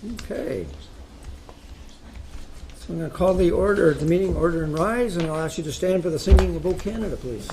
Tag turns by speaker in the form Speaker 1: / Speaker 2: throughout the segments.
Speaker 1: Okay. So I'm going to call the meeting order and rise, and I'll ask you to stand for the singing of O Canada, please.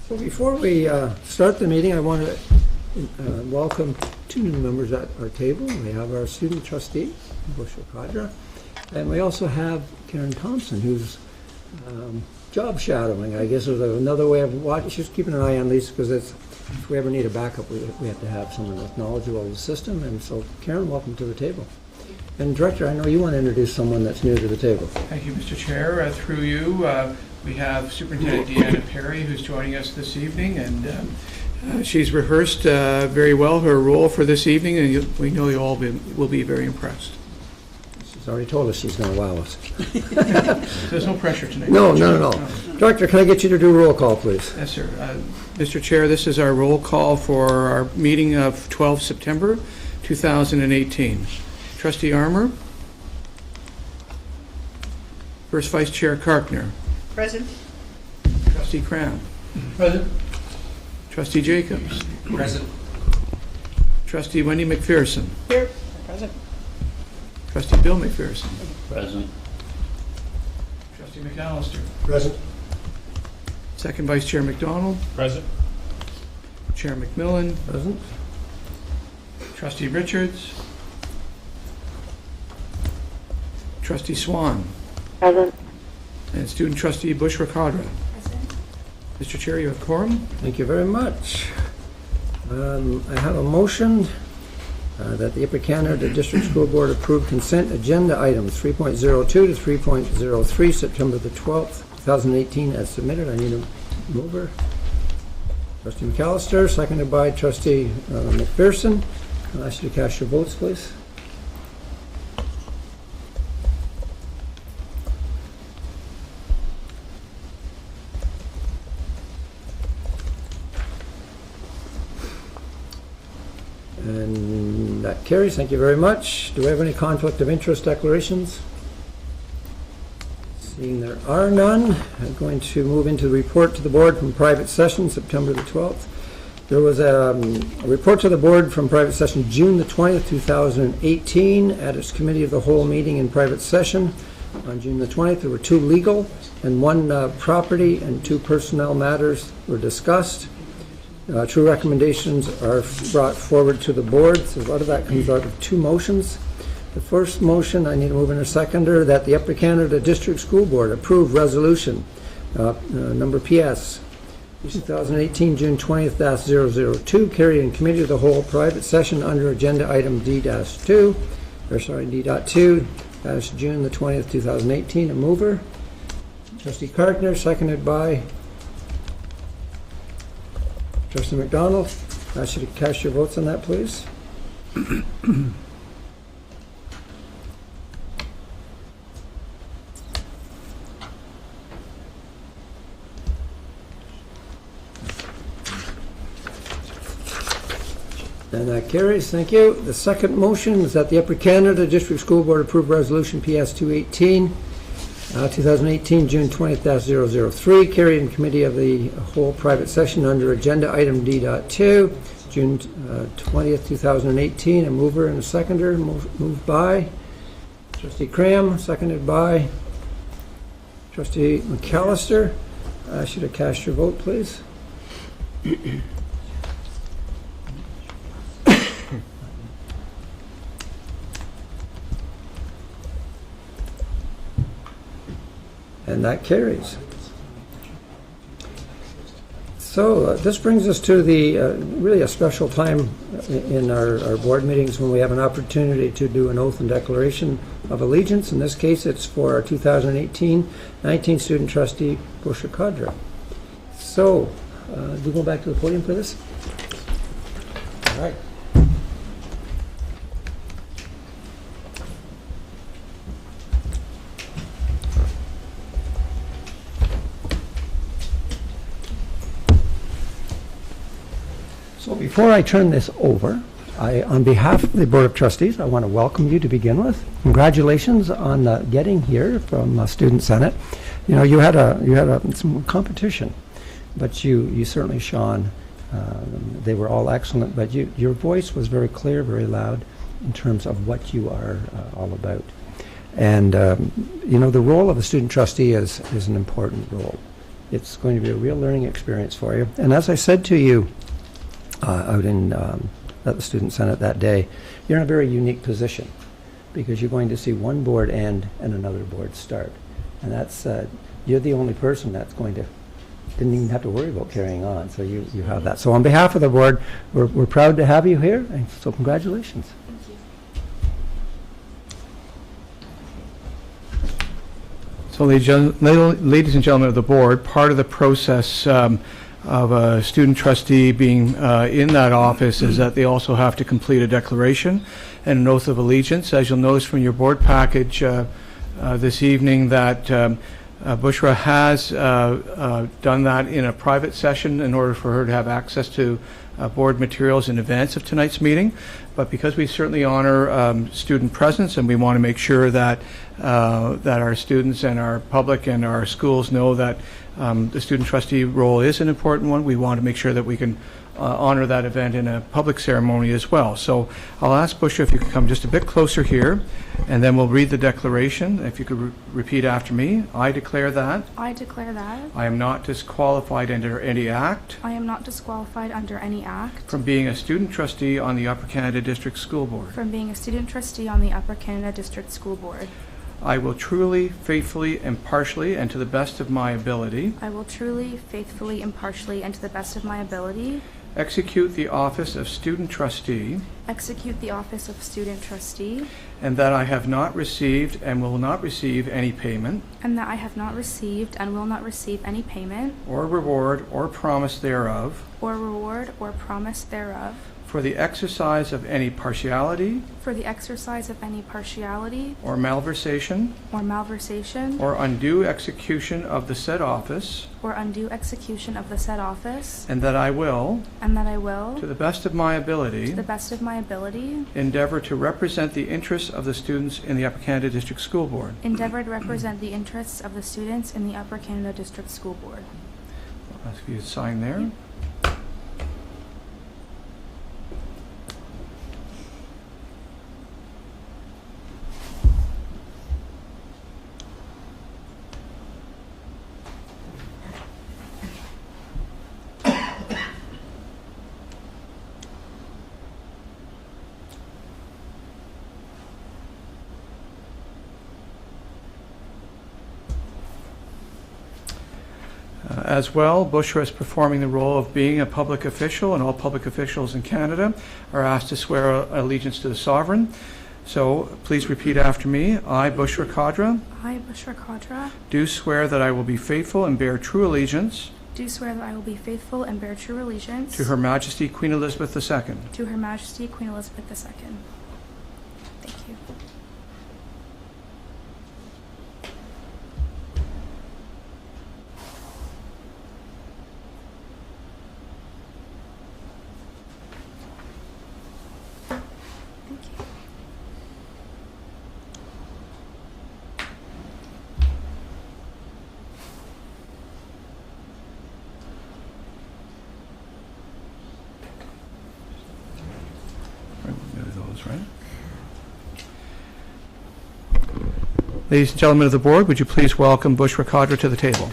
Speaker 1: So before we start the meeting, I want to welcome two new members at our table. We have our student trustee, Bushra Kadra, and we also have Karen Thompson, who's job shadowing, I guess is another way of watching. She's keeping an eye on these because if we ever need a backup, we have to have someone that's knowledgeable of the system. And so, Karen, welcome to the table. And Director, I know you want to introduce someone that's new to the table.
Speaker 2: Thank you, Mr. Chair. Through you, we have Superintendent Deanna Perry, who's joining us this evening, and she's rehearsed very well her role for this evening, and we know you all will be very impressed.
Speaker 1: She's already told us she's going to wow us.
Speaker 2: There's no pressure tonight.
Speaker 1: No. Director, can I get you to do a roll call, please?
Speaker 2: Yes, sir. Mr. Chair, this is our roll call for our meeting of 12 September 2018. Trustee Armour. First Vice Chair Karkner.
Speaker 3: Present.
Speaker 2: Trustee Cram.
Speaker 3: Present.
Speaker 2: Trustee Jacobs.
Speaker 3: Present.
Speaker 2: Trustee Wendy McPherson.
Speaker 3: Here. Present.
Speaker 2: Trustee Bill McPherson.
Speaker 4: Present.
Speaker 2: Trustee McAllister.
Speaker 1: Present.
Speaker 2: Second Vice Chair McDonald.
Speaker 4: Present.
Speaker 2: Chair McMillan.
Speaker 1: Present.
Speaker 2: Trustee Richards. Trustee Swan.
Speaker 5: Present.
Speaker 2: And Student Trustee Bushra Kadra.
Speaker 5: Present.
Speaker 2: Mr. Chair, you have quorum.
Speaker 1: Thank you very much. I have a motion that the Upper Canada District School Board approve consent agenda items 3.02 to 3.03, September the 12th, 2018, as submitted. I need a mover. Trustee McAllister, seconded by Trustee McPherson. I'll ask you to cast your votes, please. And that carries. Thank you very much. Do we have any conflict of interest declarations? Seeing there are none, I'm going to move into the report to the board from private session, September the 12th. There was a report to the board from private session, June the 20th, 2018, at its committee of the whole meeting in private session. On June the 20th, there were 2 legal and 1 property and 2 personnel matters were discussed. 2 recommendations are brought forward to the board. So a lot of that comes out of 2 motions. The first motion, I need to move in a seconder, that the Upper Canada District School Board approve resolution number PS 2018 June 20th-002, carried in committee of the whole private session under agenda item D-2, D.2, June the 20th, 2018. A mover, Trustee Karkner, seconded by Trustee McDonald. I ask you to cast your votes on that, please. And that carries. Thank you. The second motion is that the Upper Canada District School Board approve resolution PS 218 2018 June 20th-003, carried in committee of the whole private session under agenda item D.2, June 20th, 2018. A mover and a seconder. Moved by Trustee Cram, seconded by Trustee McAllister. I should have cast your vote, please. And that carries. So this brings us to the really a special time in our board meetings when we have an opportunity to do an oath and declaration of allegiance. In this case, it's for our 2018-19 student trustee, Bushra Kadra. So, do we go back to the podium for this? All right. So before I turn this over, on behalf of the Board of Trustees, I want to welcome you to begin with. Congratulations on getting here from Student Senate. You know, you had some competition, but you certainly shone. They were all excellent, but your voice was very clear, very loud in terms of what you are all about. And you know, the role of a student trustee is an important role. It's going to be a real learning experience for you. And as I said to you out in at the Student Senate that day, you're in a very unique position because you're going to see one board end and another board start. And that's, you're the only person that's didn't even have to worry about carrying on, so you have that. So on behalf of the board, we're proud to have you here, and so congratulations.
Speaker 3: Thank you.
Speaker 2: So, ladies and gentlemen of the board, part of the process of a student trustee being in that office is that they also have to complete a declaration and an oath of allegiance. As you'll notice from your board package this evening, that Bushra has done that in a private session in order for her to have access to board materials in advance of tonight's meeting. But because we certainly honor student presence, and we want to make sure that that our students and our public and our schools know that the student trustee role is an important one, we want to make sure that we can honor that event in a public ceremony as well. So I'll ask Bushra if you could come just a bit closer here, and then we'll read the declaration. If you could repeat after me. I declare that
Speaker 4: I declare that
Speaker 2: I am not disqualified under any act
Speaker 4: I am not disqualified under any act
Speaker 2: from being a student trustee on the Upper Canada District School Board.
Speaker 4: from being a student trustee on the Upper Canada District School Board.
Speaker 2: I will truly, faithfully, impartially, and to the best of my ability
Speaker 4: I will truly, faithfully, impartially, and to the best of my ability
Speaker 2: execute the office of student trustee,
Speaker 4: execute the office of student trustee,
Speaker 2: and that I have not received and will not receive any payment
Speaker 4: and that I have not received and will not receive any payment
Speaker 2: or reward or promise thereof
Speaker 4: or reward or promise thereof
Speaker 2: for the exercise of any partiality
Speaker 4: for the exercise of any partiality
Speaker 2: or malversation
Speaker 4: or malversation
Speaker 2: or undue execution of the said office,
Speaker 4: or undue execution of the said office,
Speaker 2: and that I will,
Speaker 4: and that I will,
Speaker 2: to the best of my ability,
Speaker 4: to the best of my ability,
Speaker 2: endeavor to represent the interests of the students in the Upper Canada District School Board.
Speaker 4: endeavor to represent the interests of the students in the Upper Canada District School Board.
Speaker 2: I'll ask you to sign there. As well, Bushra is performing the role of being a public official, and all public officials in Canada are asked to swear allegiance to the sovereign. So please repeat after me. I, Bushra Kadra,
Speaker 4: I, Bushra Kadra,
Speaker 2: do swear that I will be faithful and bear true allegiance
Speaker 4: do swear that I will be faithful and bear true allegiance
Speaker 2: to Her Majesty Queen Elizabeth II,
Speaker 4: to Her Majesty Queen Elizabeth II. Thank you. Thank you.
Speaker 2: those, right? Ladies and gentlemen of the board, would you please welcome Bushra Kadra to the table?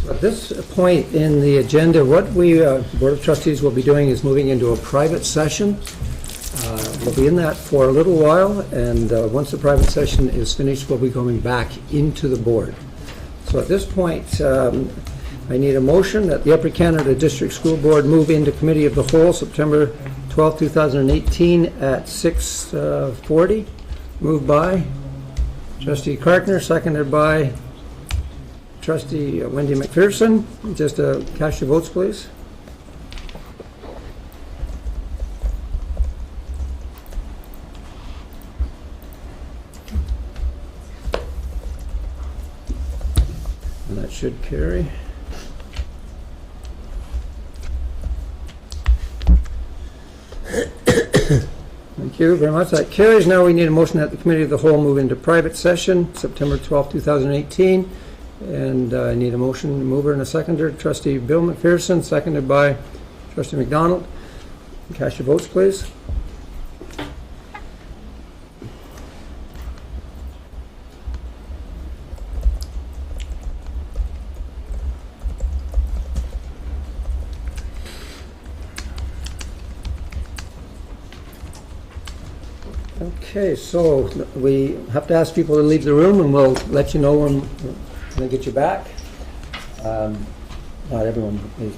Speaker 1: At this point in the agenda, what we, Board of Trustees, will be doing is moving into a private session. We'll be in that for a little while, and once the private session is finished, we'll be going back into the board. So at this point, I need a motion that the Upper Canada District School Board move into Committee of the Whole September 12, 2018 at 6:40. Moved by Trustee Karkner, seconded by Trustee Wendy McPherson. Just cast your votes, please. And that should carry. Thank you very much. That carries. Now we need a motion that the Committee of the Whole move into private session September 12, 2018. And I need a motion, mover and a seconder. Trustee Bill McPherson, seconded by Trustee McDonald. Cast your votes, please. Okay, so we have to ask people to leave the room, and we'll let you know when they get you back. Not everyone is.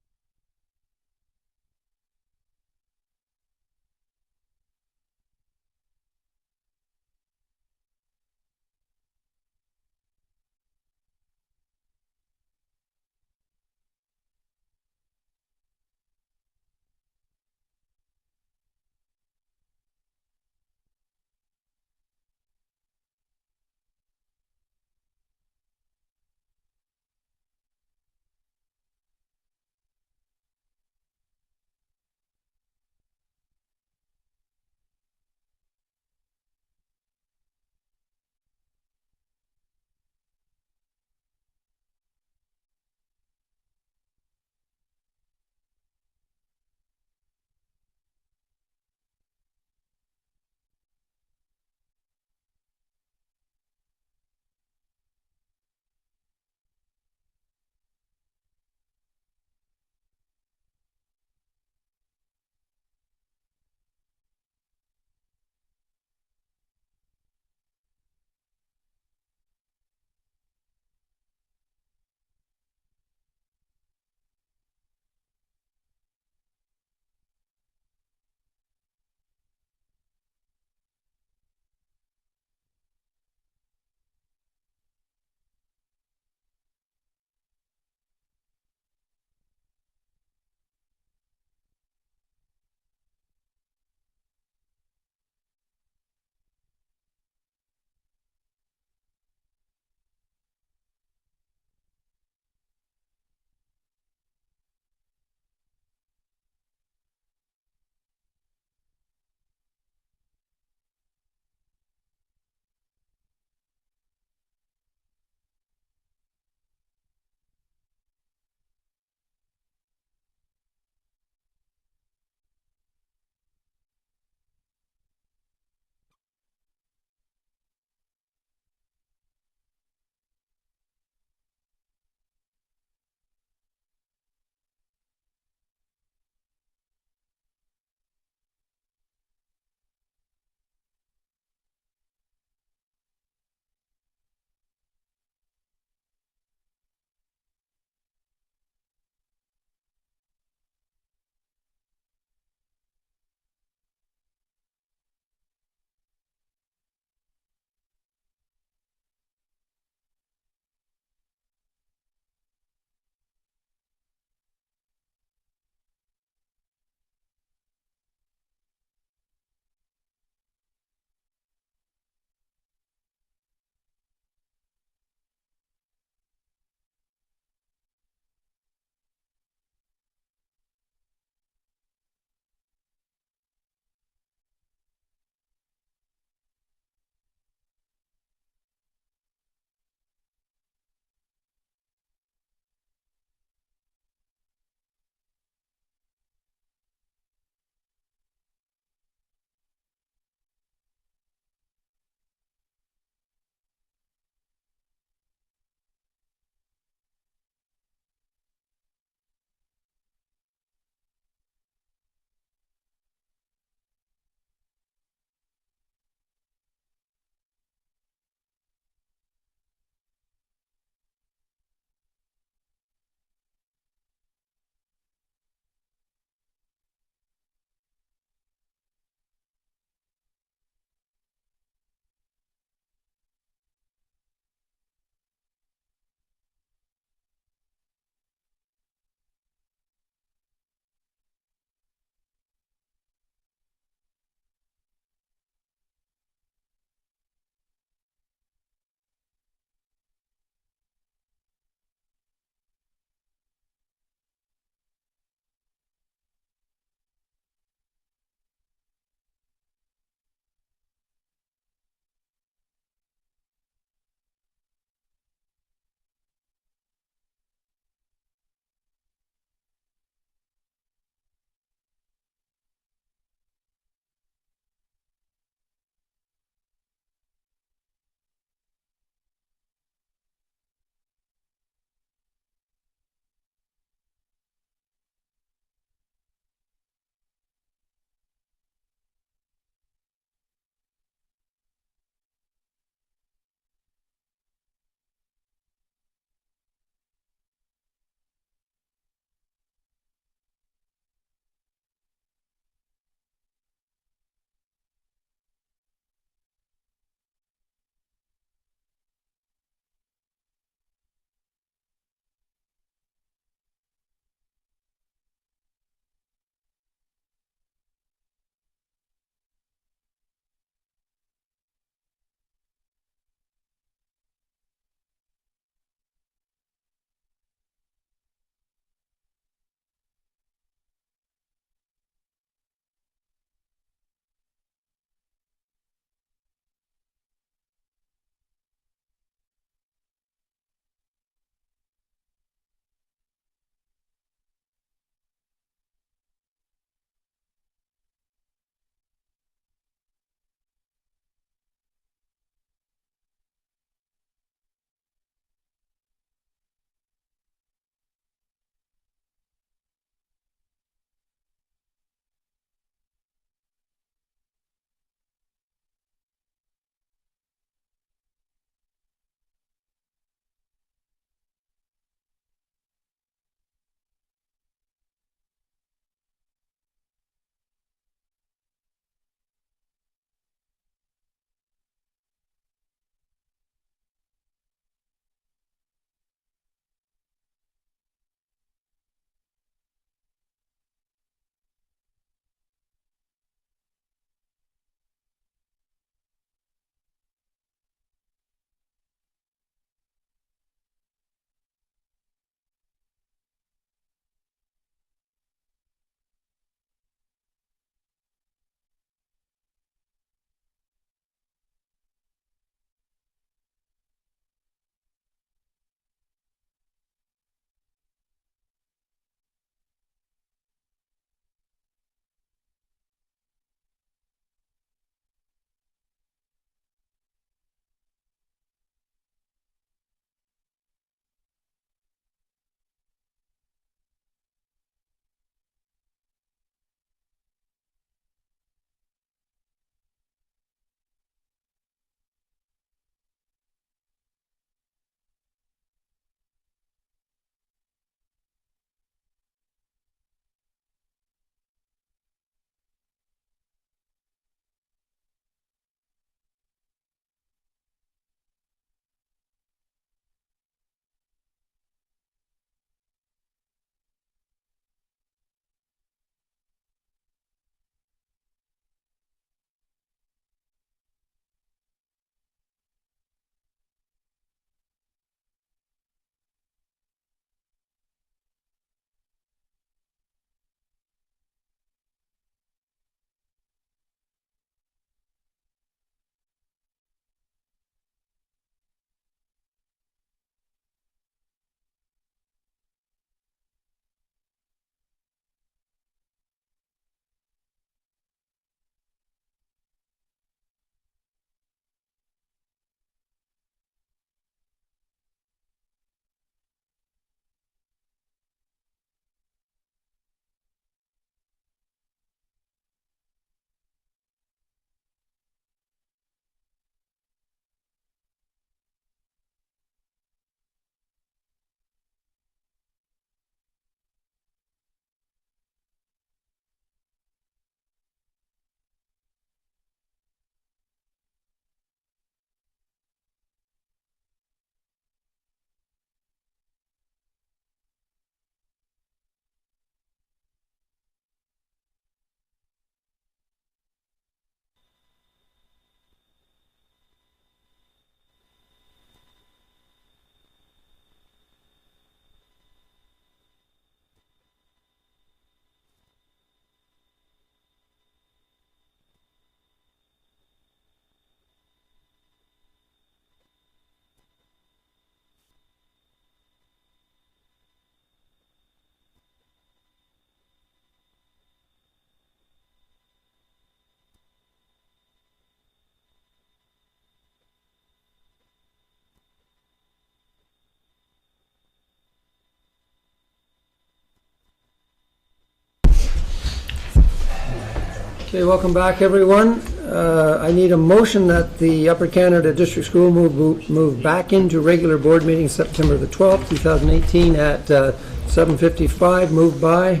Speaker 1: Okay, welcome back, everyone. I need a motion that the Upper Canada District School move back into regular board meeting September the 12th, 2018 at 7:55. Moved by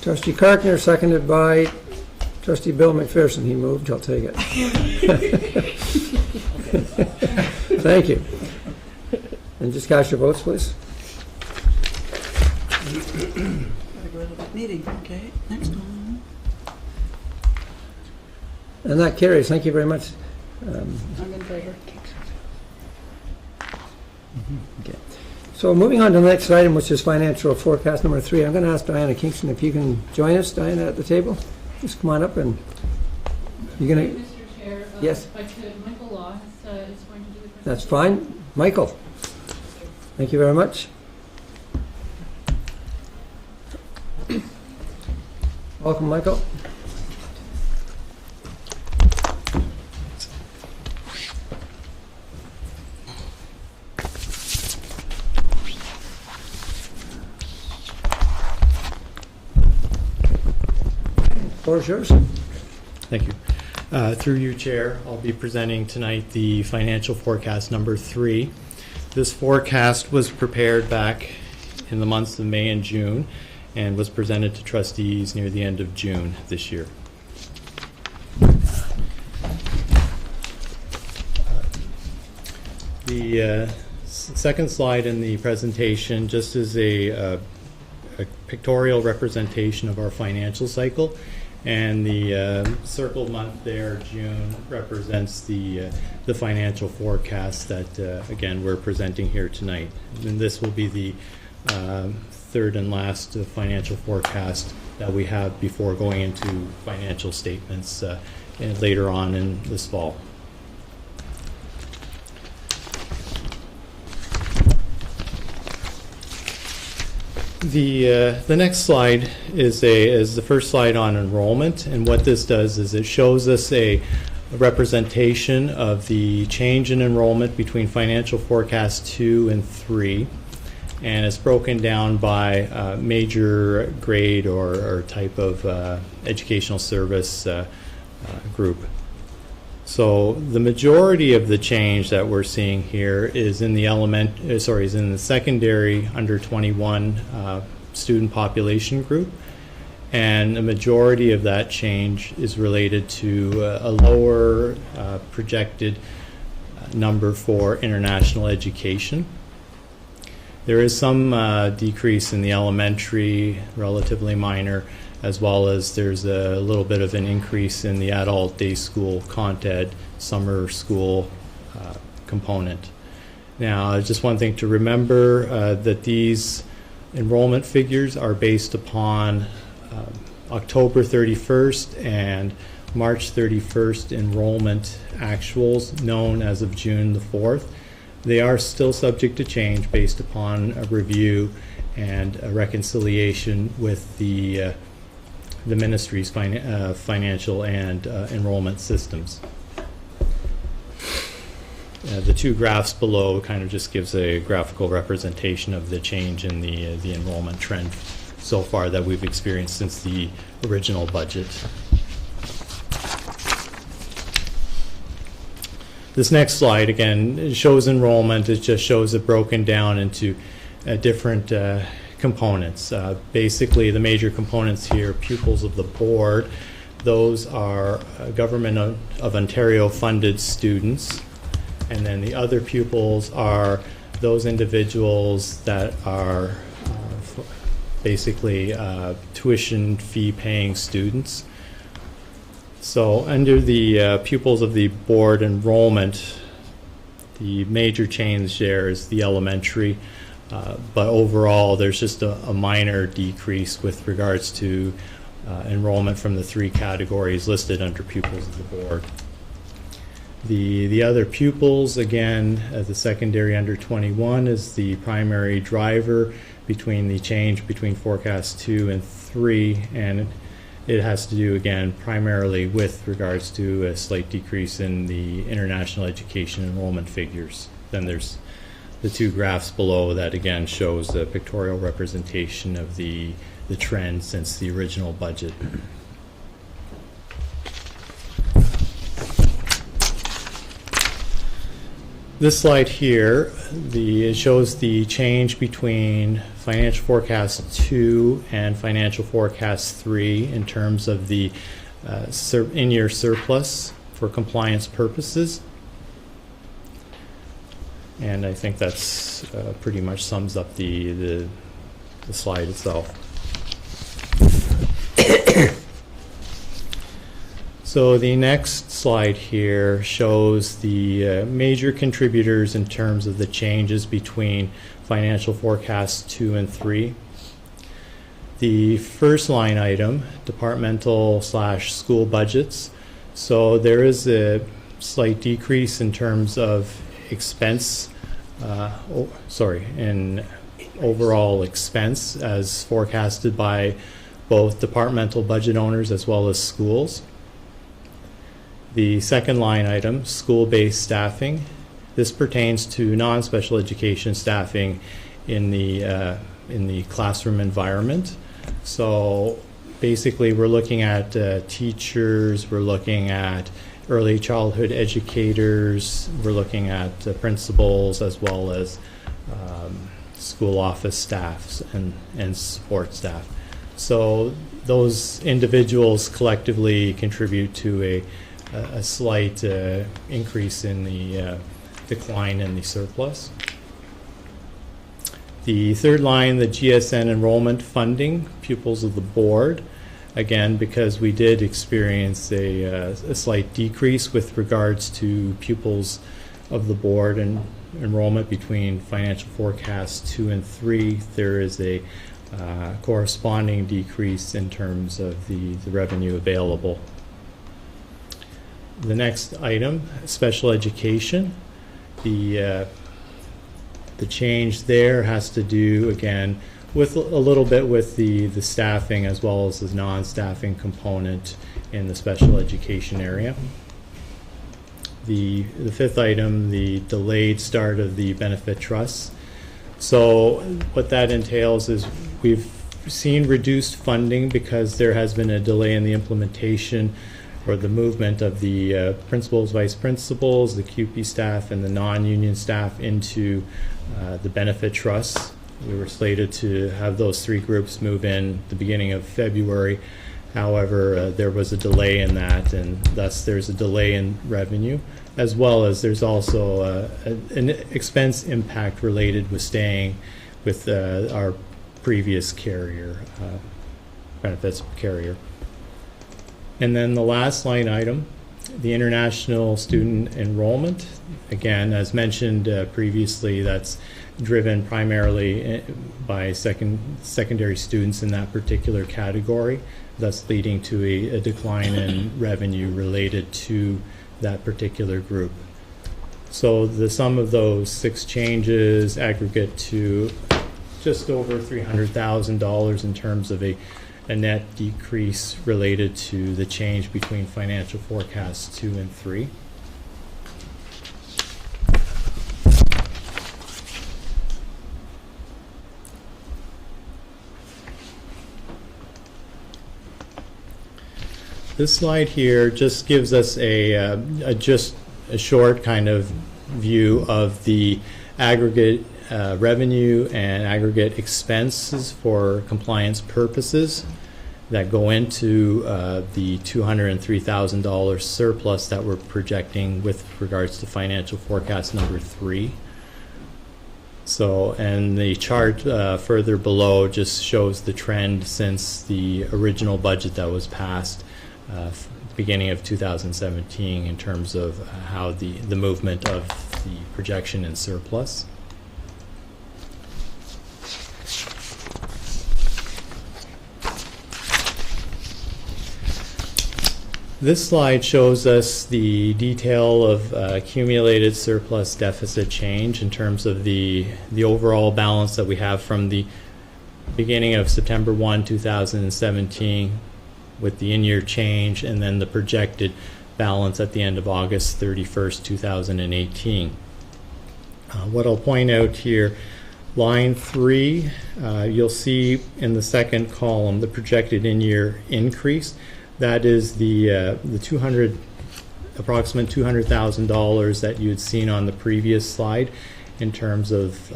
Speaker 1: Trustee Carkner, seconded by Trustee Bill McPherson. He moved, I'll take it. Thank you. And just cast your votes, please.
Speaker 3: Gotta go to that meeting, okay, next one.
Speaker 1: And that carries. Thank you very much.
Speaker 3: I'm in favor.
Speaker 1: Okay. So moving on to the next item, which is financial forecast number 3. I'm going to ask Diana Kingston if you can join us, Diana, at the table. Just come on up and you're going to...
Speaker 5: Mr. Chair,
Speaker 1: Yes.
Speaker 5: if I could, Michael Law is going to do the presentation.
Speaker 1: That's fine. Michael. Thank you very much. Welcome, Michael. Floor is yours.
Speaker 6: Thank you. Through you, Chair, I'll be presenting tonight the financial forecast number 3. This forecast was prepared back in the months of May and June and was presented to trustees near the end of June this year. The second slide in the presentation just is a pictorial representation of our financial cycle. And the circled month there, June, represents the financial forecast that, again, we're presenting here tonight. And this will be the third and last financial forecast that we have before going into financial statements later on in this fall. The next slide is the first slide on enrollment, and what this does is it shows us a representation of the change in enrollment between financial forecast 2 and 3, and it's broken down by major grade or type of educational service group. So the majority of the change that we're seeing here is in the is in the secondary under 21 student population group, and the majority of that change is related to a lower projected number for international education. There is some decrease in the elementary, relatively minor, as well as there's a little bit of an increase in the adult day school, CONTED, summer school component. Now, just one thing to remember, that these enrollment figures are based upon October 31st and March 31st enrollment actuals known as of June the 4th. They are still subject to change based upon a review and a reconciliation with the ministry's financial and enrollment systems. The two graphs below kind of just gives a graphical representation of the change in the enrollment trend so far that we've experienced since the original budget. This next slide, again, shows enrollment. It just shows it broken down into different components. Basically, the major components here, pupils of the board, those are Government of Ontario funded students. And then the other pupils are those individuals that are basically tuition fee paying students. So under the pupils of the board enrollment, the major change there is the elementary, but overall there's just a minor decrease with regards to enrollment from the 3 categories listed under pupils of the board. The other pupils, again, the secondary under 21 is the primary driver between the change between forecast 2 and 3, and it has to do, again, primarily with regards to a slight decrease in the international education enrollment figures. Then there's the 2 graphs below that, again, shows the pictorial representation of the trend since the original budget. This slide here, it shows the change between financial forecast 2 and financial forecast 3 in terms of the in-year surplus for compliance purposes. And I think that's pretty much sums up the slide itself. So the next slide here shows the major contributors in terms of the changes between financial forecasts 2 and 3. The first line item, departmental/school budgets. So there is a slight decrease in terms of expense, in overall expense as forecasted by both departmental budget owners as well as schools. The second line item, school-based staffing. This pertains to non-special education staffing in the classroom environment. So basically we're looking at teachers, we're looking at early childhood educators, we're looking at principals as well as school office staffs and support staff. So those individuals collectively contribute to a slight increase in the decline in the surplus. The third line, the GSN enrollment funding, pupils of the board. Again, because we did experience a slight decrease with regards to pupils of the board and enrollment between financial forecasts 2 and 3, there is a corresponding decrease in terms of the revenue available. The next item, special education. The change there has to do, again, with a little bit with the staffing as well as the non-staffing component in the special education area. The fifth item, the delayed start of the benefit trusts. So what that entails is we've seen reduced funding because there has been a delay in the implementation or the movement of the principals, vice principals, the QP staff, and the non-union staff into the benefit trusts. We were slated to have those 3 groups move in the beginning of February. However, there was a delay in that, and thus there's a delay in revenue, as well as there's also an expense impact related with staying with our previous carrier, benefits carrier. And then the last line item, the international student enrollment. Again, as mentioned previously, that's driven primarily by secondary students in that particular category, thus leading to a decline in revenue related to that particular group. So the sum of those 6 changes aggregate to just over $300,000 in terms of a net decrease related to the change between financial forecasts 2 and 3. This slide here just gives us just a short kind of view of the aggregate revenue and aggregate expenses for compliance purposes that go into the $203,000 surplus that we're projecting with regards to financial forecast number 3. So, and the chart further below just shows the trend since the original budget that was passed beginning of 2017 in terms of how the movement of the projection in surplus. This slide shows us the detail of accumulated surplus deficit change in terms of the overall balance that we have from the beginning of September 1, 2017 with the in-year change, and then the projected balance at the end of August 31st, 2018. What I'll point out here, line 3, you'll see in the second column the projected in-year increase. That is the approximate $200,000 that you had seen on the previous slide in terms of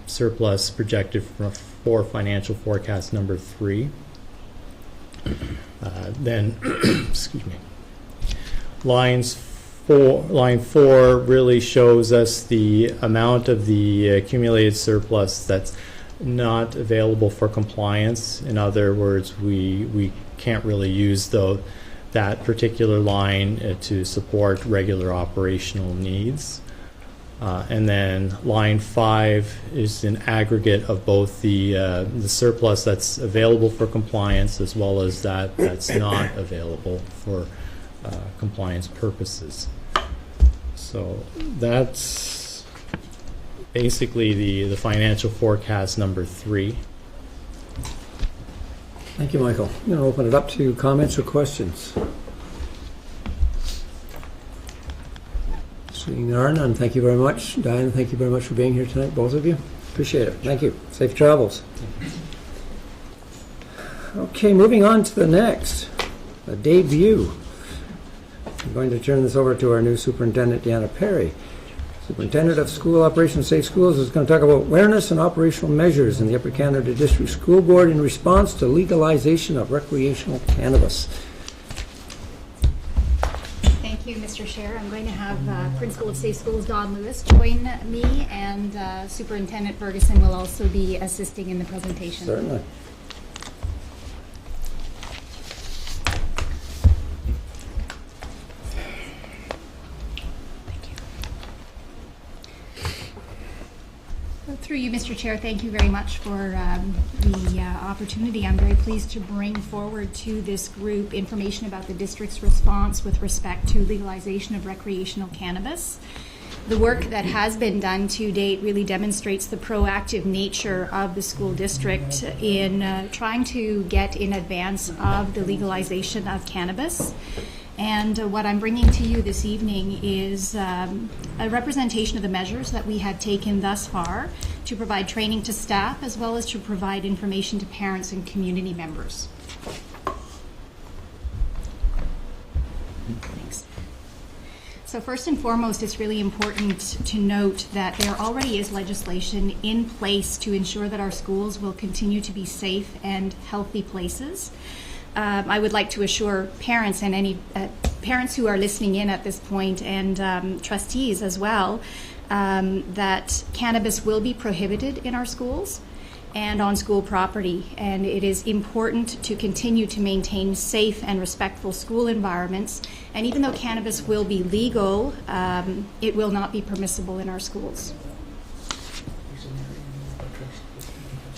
Speaker 6: surplus projected for financial forecast number 3. Then, excuse me, line 4 really shows us the amount of the accumulated surplus that's not available for compliance. In other words, we can't really use that particular line to support regular operational needs. And then line 5 is an aggregate of both the surplus that's available for compliance as well as that's not available for compliance purposes. So that's basically the financial forecast number 3.
Speaker 1: Thank you, Michael. I'm going to open it up to comments or questions. Seeing there are none, thank you very much. Diane, thank you very much for being here tonight, both of you. Appreciate it. Thank you. Safe travels. Okay, moving on to the next, a debut. I'm going to turn this over to our new superintendent, Deanna Perry. Superintendent of School Operations Safe Schools is going to talk about awareness and operational measures in the Upper Canada District School Board in response to legalization of recreational cannabis.
Speaker 7: Thank you, Mr. Chair. I'm going to have Principal of Safe Schools Don Lewis join me, and Superintendent Ferguson will also be assisting in the presentation.
Speaker 1: Certainly.
Speaker 7: Through you, Mr. Chair, thank you very much for the opportunity. I'm very pleased to bring forward to this group information about the district's response with respect to legalization of recreational cannabis. The work that has been done to date really demonstrates the proactive nature of the school district in trying to get in advance of the legalization of cannabis. And what I'm bringing to you this evening is a representation of the measures that we have taken thus far to provide training to staff as well as to provide information to parents and community members. Thanks. So first and foremost, it's really important to note that there already is legislation in place to ensure that our schools will continue to be safe and healthy places. I would like to assure parents and any parents who are listening in at this point, and trustees as well, that cannabis will be prohibited in our schools and on school property. And it is important to continue to maintain safe and respectful school environments. And even though cannabis will be legal, it will not be permissible in our schools.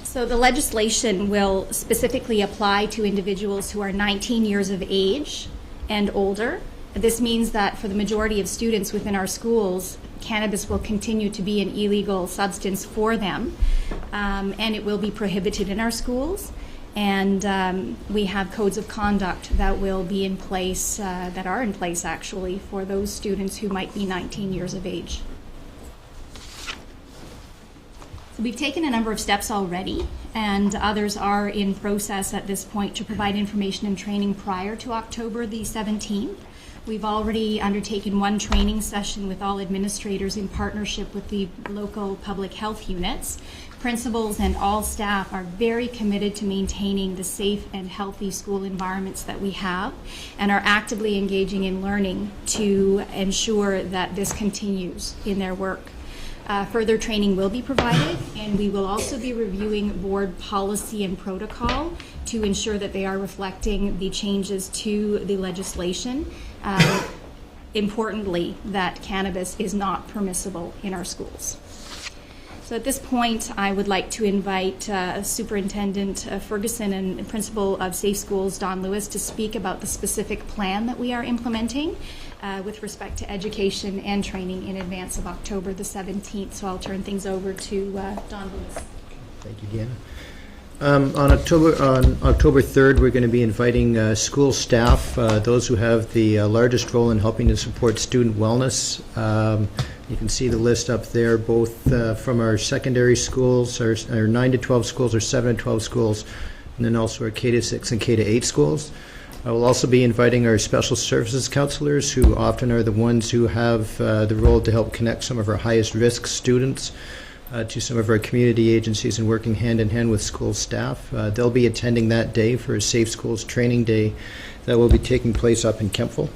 Speaker 7: So the legislation will specifically apply to individuals who are 19 years of age and older. This means that for the majority of students within our schools, cannabis will continue to be an illegal substance for them, and it will be prohibited in our schools. And we have codes of conduct that will be in place, that are in place actually, for those students who might be 19 years of age. We've taken a number of steps already, and others are in process at this point to provide information and training prior to October the 17th. We've already undertaken one training session with all administrators in partnership with the local public health units. Principals and all staff are very committed to maintaining the safe and healthy school environments that we have, and are actively engaging in learning to ensure that this continues in their work. Further training will be provided, and we will also be reviewing board policy and protocol to ensure that they are reflecting the changes to the legislation. Importantly, that cannabis is not permissible in our schools. So at this point, I would like to invite Superintendent Ferguson and Principal of Safe Schools Don Lewis to speak about the specific plan that we are implementing with respect to education and training in advance of October the 17th. So I'll turn things over to Don Lewis.
Speaker 8: Thank you, Deanna. On October 3rd, we're going to be inviting school staff, those who have the largest role in helping to support student wellness. You can see the list up there, both from our secondary schools, our 9 to 12 schools, our 7 to 12 schools, and then also our K to 6 and K to 8 schools. I will also be inviting our special services counselors, who often are the ones who have the role to help connect some of our highest risk students to some of our community agencies and working hand in hand with school staff. They'll be attending that day for a Safe Schools Training Day that will be taking place up in Kempville.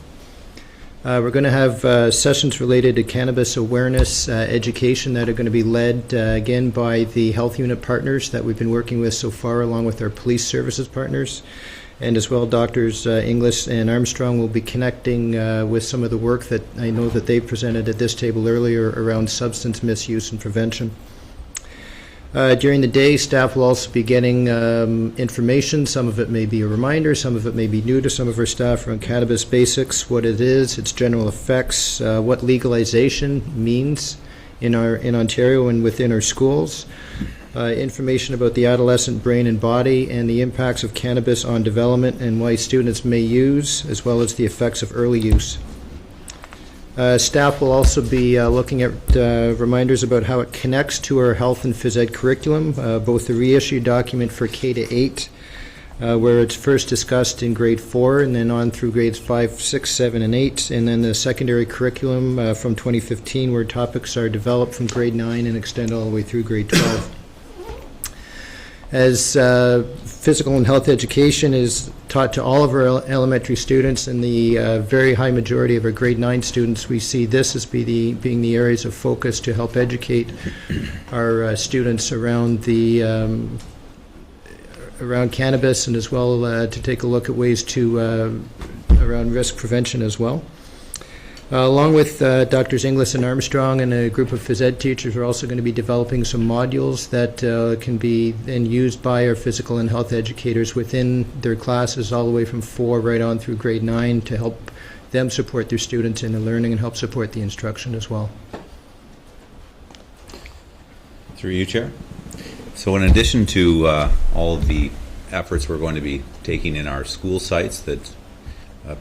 Speaker 8: We're going to have sessions related to cannabis awareness education that are going to be led again by the health unit partners that we've been working with so far, along with our police services partners. And as well, Doctors Inglis and Armstrong will be connecting with some of the work that I know that they presented at this table earlier around substance misuse and prevention. During the day, staff will also be getting information. Some of it may be a reminder, some of it may be new to some of our staff, around cannabis basics, what it is, its general effects, what legalization means in Ontario and within our schools. Information about the adolescent brain and body and the impacts of cannabis on development and why students may use, as well as the effects of early use. Staff will also be looking at reminders about how it connects to our health and phys ed curriculum, both the reissued document for K-8, where it's first discussed in grade 4 and then on through grades 5, 6, 7, and 8, and then the secondary curriculum from 2015, where topics are developed from grade 9 and extend all the way through grade 12. As physical and health education is taught to all of our elementary students and the very high majority of our grade 9 students, we see this as being the areas of focus to help educate our students around around cannabis, and as well to take a look at ways to around risk prevention as well. Along with Drs. Inglis and Armstrong and a group of phys ed teachers, we're also going to be developing some modules that can be then used by our physical and health educators within their classes, all the way from 4 right on through grade 9, to help them support their students in the learning and help support the instruction as well.
Speaker 9: Through you, Chair. So in addition to all of the efforts we're going to be taking in our school sites that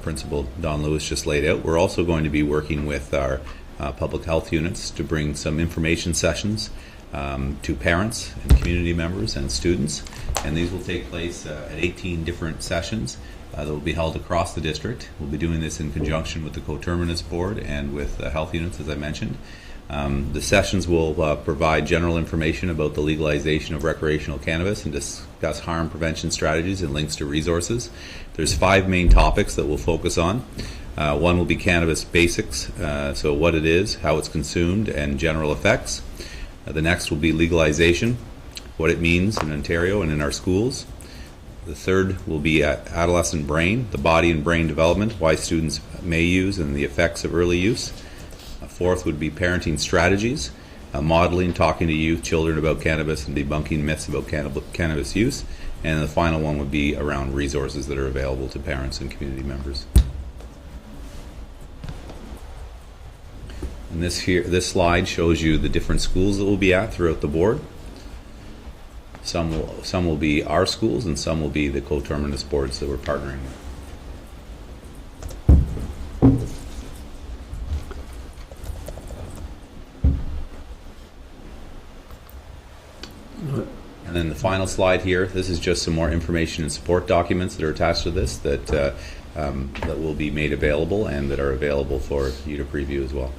Speaker 9: Principal Don Lewis just laid out, we're also going to be working with our public health units to bring some information sessions to parents and community members and students, and these will take place at 18 different sessions that will be held across the district. We'll be doing this in conjunction with the Coterminous Board and with the health units, as I mentioned. The sessions will provide general information about the legalization of recreational cannabis and discuss harm prevention strategies and links to resources. There's 5 main topics that we'll focus on. One will be cannabis basics, so what it is, how it's consumed, and general effects. The next will be legalization, what it means in Ontario and in our schools. The third will be adolescent brain, the body and brain development, why students may use and the effects of early use. Fourth would be parenting strategies, modeling, talking to youth, children about cannabis, and debunking myths about cannabis use. And the final one would be around resources that are available to parents and community members. And this slide shows you the different schools that we'll be at throughout the board. Some will be our schools, and some will be the coterminous boards that we're partnering with. And then the final slide here, this is just some more information and support documents that are attached to this that will be made available and that are available for you to preview as well.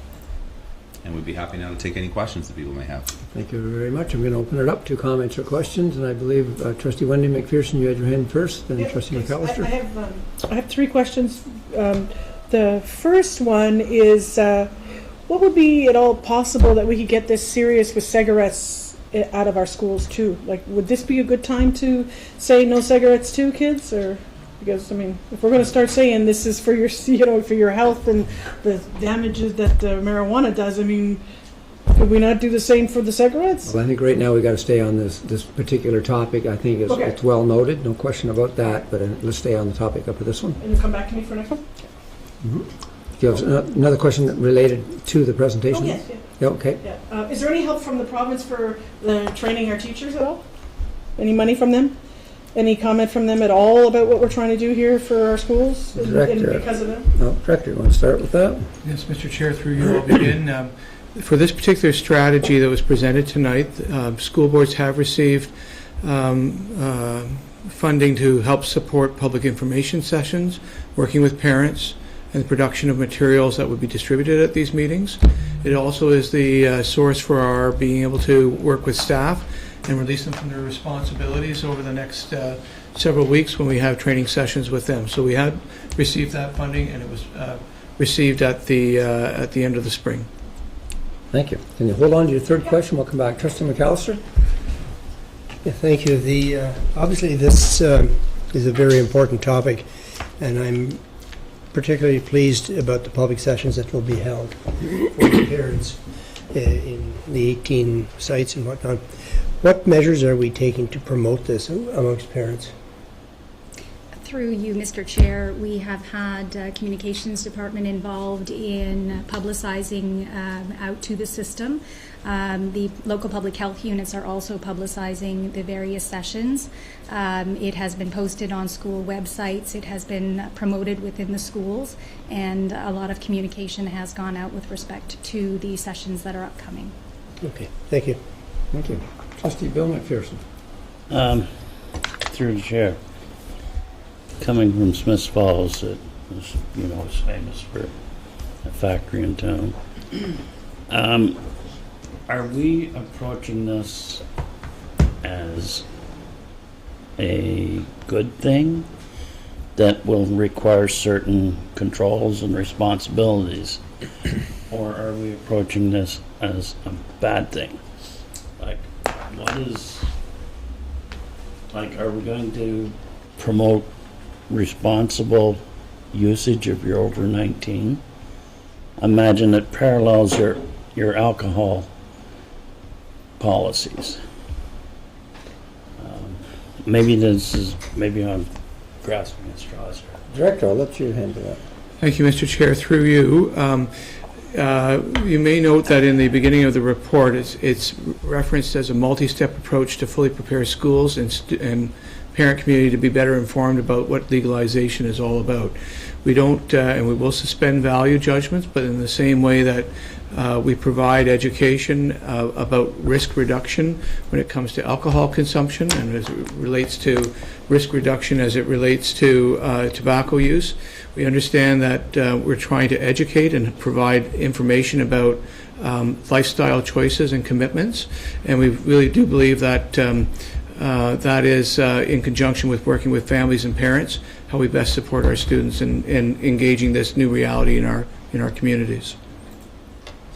Speaker 9: And we'd be happy now to take any questions that people may have.
Speaker 1: Thank you very much. I'm going to open it up to comments or questions, and I believe Trustee Wendy McPherson, you had your hand first, then Trustee McAllister.
Speaker 3: I have 3 questions. The first one is, what would be at all possible that we could get this serious with cigarettes out of our schools too? Like, would this be a good time to say no cigarettes too, kids? Or because, I mean, if we're going to start saying this is for your, for your health and the damages that marijuana does, I mean, could we not do the same for the cigarettes?
Speaker 1: Well, I think right now we got to stay on this particular topic. I think it's well noted, no question about that. But let's stay on the topic up with this one.
Speaker 3: And you come back to me for next one.
Speaker 1: Mm-hmm. Do you have another question related to the presentation?
Speaker 3: Oh, yes.
Speaker 1: Yeah, okay.
Speaker 3: Yeah. Is there any help from the province for the training our teachers at all? Any money from them? Any comment from them at all about what we're trying to do here for our schools and because of them?
Speaker 1: No, Director, you want to start with that?
Speaker 2: Yes, Mr. Chair, through you, I'll begin. For this particular strategy that was presented tonight, school boards have received funding to help support public information sessions, working with parents, and the production of materials that would be distributed at these meetings. It also is the source for our being able to work with staff and release them from their responsibilities over the next several weeks when we have training sessions with them. So we had received that funding, and it was received at the end of the spring.
Speaker 1: Thank you. Can you hold on to your third question? We'll come back. Trustee McAllister?
Speaker 10: Yeah, thank you. Obviously, this is a very important topic, and I'm particularly pleased about the public sessions that will be held for the parents in the 18 sites and whatnot. What measures are we taking to promote this amongst parents?
Speaker 7: Through you, Mr. Chair, we have had communications department involved in publicizing out to the system. The local public health units are also publicizing the various sessions. It has been posted on school websites. It has been promoted within the schools, and a lot of communication has gone out with respect to the sessions that are upcoming.
Speaker 10: Okay, thank you.
Speaker 1: Thank you. Trustee Bill McPherson.
Speaker 11: Through the chair. Coming from Smiths Falls, that is, is famous for a factory in town. Are we approaching this as a good thing that will require certain controls and responsibilities? Or are we approaching this as a bad thing? Are we going to promote responsible usage if you're over 19? Imagine it parallels your alcohol policies. Maybe I'm grasping at straws here.
Speaker 1: Director, I'll let you handle that.
Speaker 2: Thank you, Mr. Chair. Through you, you may note that in the beginning of the report, it's referenced as a multi-step approach to fully prepare schools and parent community to be better informed about what legalization is all about. We don't, and we will suspend value judgments, but in the same way that we provide education about risk reduction when it comes to alcohol consumption and as it relates to risk reduction as it relates to tobacco use. We understand that we're trying to educate and provide information about lifestyle choices and commitments, and we really do believe that that is in conjunction with working with families and parents, how we best support our students in engaging this new reality in our communities.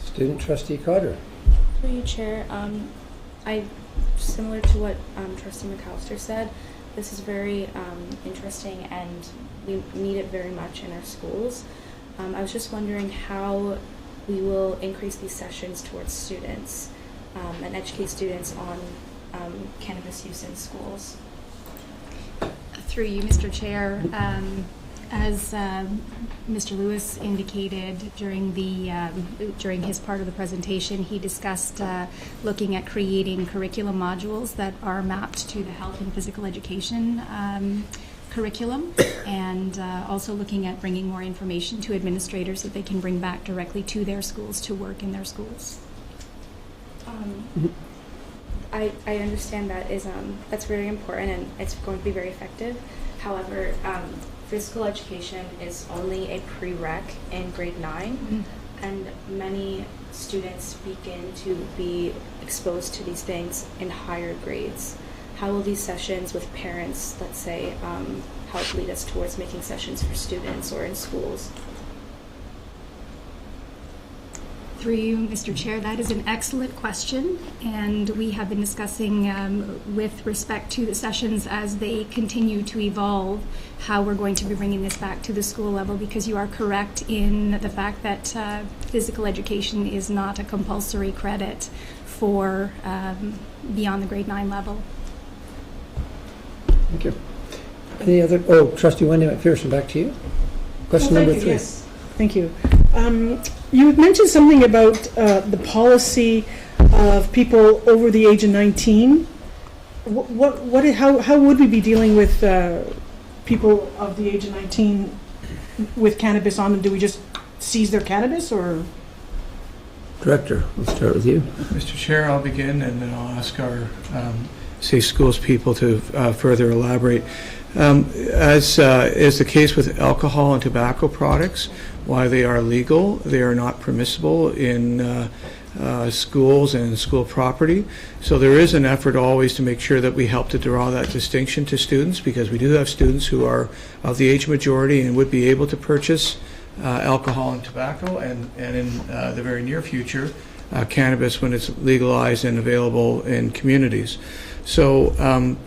Speaker 1: Student Trustee Carter.
Speaker 4: Through you, Chair. Similar to what Trustee McAllister said, this is very interesting, and we need it very much in our schools. I was just wondering how we will increase these sessions towards students and educate students on cannabis use in schools.
Speaker 7: Through you, Mr. Chair, as Mr. Lewis indicated during his part of the presentation, he discussed looking at creating curriculum modules that are mapped to the health and physical education curriculum, and also looking at bringing more information to administrators that they can bring back directly to their schools to work in their schools.
Speaker 4: I understand that's very important, and it's going to be very effective. However, physical education is only a prereq in grade 9, and many students begin to be exposed to these things in higher grades. How will these sessions with parents, let's say, help lead us towards making sessions for students or in schools?
Speaker 7: Through you, Mr. Chair, that is an excellent question, and we have been discussing with respect to the sessions as they continue to evolve how we're going to be bringing this back to the school level, because you are correct in the fact that physical education is not a compulsory credit for beyond the grade 9 level.
Speaker 1: Thank you. Any other? Trustee Wendy McPherson, back to you. Question number 3.
Speaker 3: Yes, thank you. You had mentioned something about the policy of people over the age of 19. How would we be dealing with people of the age of 19 with cannabis on them? Do we just seize their cannabis, or?
Speaker 1: Director, we'll start with you.
Speaker 2: Mr. Chair, I'll begin, and then I'll ask our safe schools people to further elaborate. As is the case with alcohol and tobacco products, while they are legal, they are not permissible in schools and school property. So there is an effort always to make sure that we help to draw that distinction to students, because we do have students who are of the age majority and would be able to purchase alcohol and tobacco, and in the very near future, cannabis when it's legalized and available in communities. So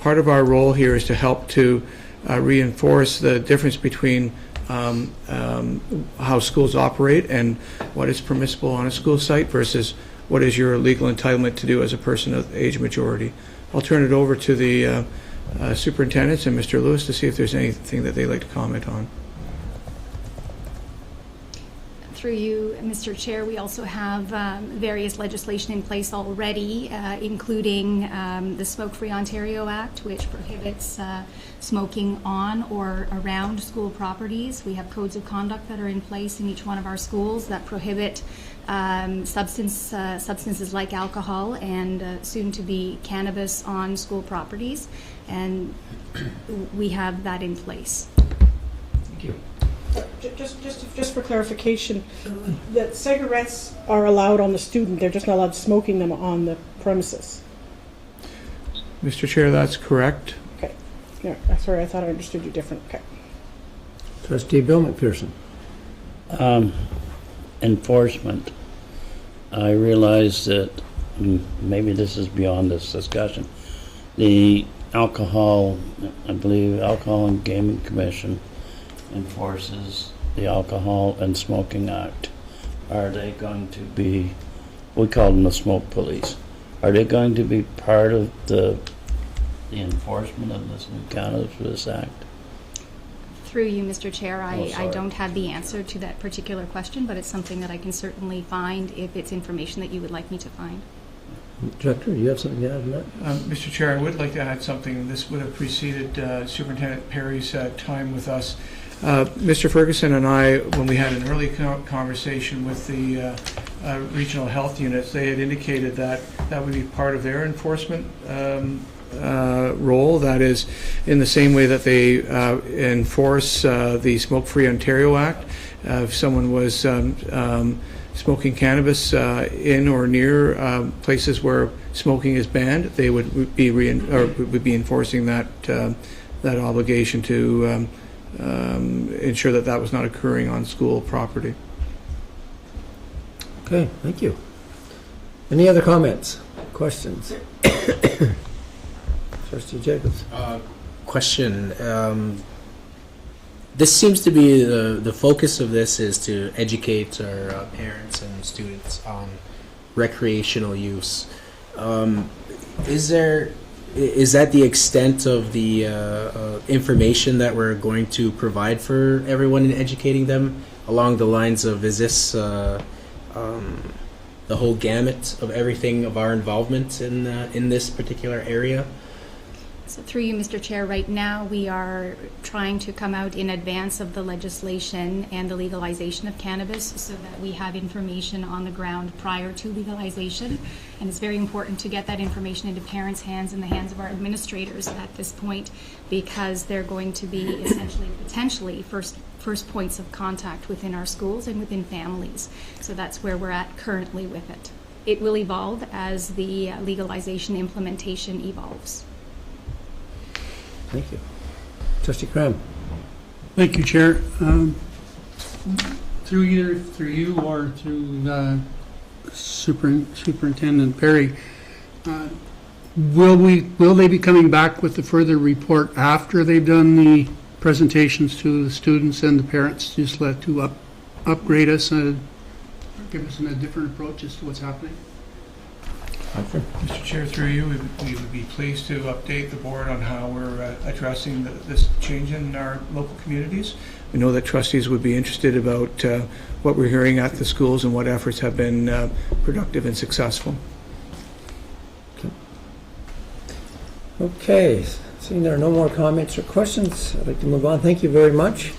Speaker 2: part of our role here is to help to reinforce the difference between how schools operate and what is permissible on a school site versus what is your legal entitlement to do as a person of age majority. I'll turn it over to the superintendents and Mr. Lewis to see if there's anything that they'd like to comment on.
Speaker 7: Through you, Mr. Chair, we also have various legislation in place already, including the Smoke-Free Ontario Act, which prohibits smoking on or around school properties. We have codes of conduct that are in place in each one of our schools that prohibit substances like alcohol and soon to be cannabis on school properties, and we have that in place.
Speaker 2: Thank you.
Speaker 3: Just for clarification, that cigarettes are allowed on the student, they're just not allowed smoking them on the premises.
Speaker 2: Mr. Chair, that's correct.
Speaker 3: Okay. Yeah, sorry, I thought I understood you different. Okay.
Speaker 1: Trustee Bill McPherson.
Speaker 11: Enforcement. I realize that maybe this is beyond this discussion. The alcohol, I believe, Alcohol and Gaming Commission enforces the Alcohol and Smoking Act. Are they going to be, we call them the smoke police, are they going to be part of the enforcement of this new Cannabis Act?
Speaker 7: Through you, Mr. Chair, I
Speaker 11: sorry.
Speaker 7: don't have the answer to that particular question, but it's something that I can certainly find if it's information that you would like me to find.
Speaker 1: Director, do you have something to add to that?
Speaker 2: Mr. Chair, I would like to add something. This would have preceded Superintendent Perry's time with us. Mr. Ferguson and I, when we had an early conversation with the regional health units, they had indicated that that would be part of their enforcement role. That is, in the same way that they enforce the Smoke-Free Ontario Act. If someone was smoking cannabis in or near places where smoking is banned, they would be enforcing that that obligation to ensure that that was not occurring on school property.
Speaker 1: Okay, thank you. Any other comments, questions? Trustee Jacobs.
Speaker 12: Question. This seems to be the focus of this is to educate our parents and students on recreational use. Is that the extent of the information that we're going to provide for everyone in educating them along the lines of, is this the whole gamut of everything of our involvement in this particular area?
Speaker 7: So through you, Mr. Chair, right now we are trying to come out in advance of the legislation and the legalization of cannabis so that we have information on the ground prior to legalization. And it's very important to get that information into parents' hands and the hands of our administrators at this point, because they're going to be essentially, potentially, first points of contact within our schools and within families. So that's where we're at currently with it. It will evolve as the legalization implementation evolves.
Speaker 1: Thank you. Trustee Cram.
Speaker 13: Thank you, Chair. Through you or through Superintendent Perry, will they be coming back with a further report after they've done the presentations to the students and the parents, just to upgrade us and give us a different approach as to what's happening?
Speaker 2: Mr. Chair, through you, we would be pleased to update the board on how we're addressing this change in our local communities. We know that trustees would be interested about what we're hearing at the schools and what efforts have been productive and successful.
Speaker 1: Okay, seeing there are no more comments or questions, I'd like to move on. Thank you very much.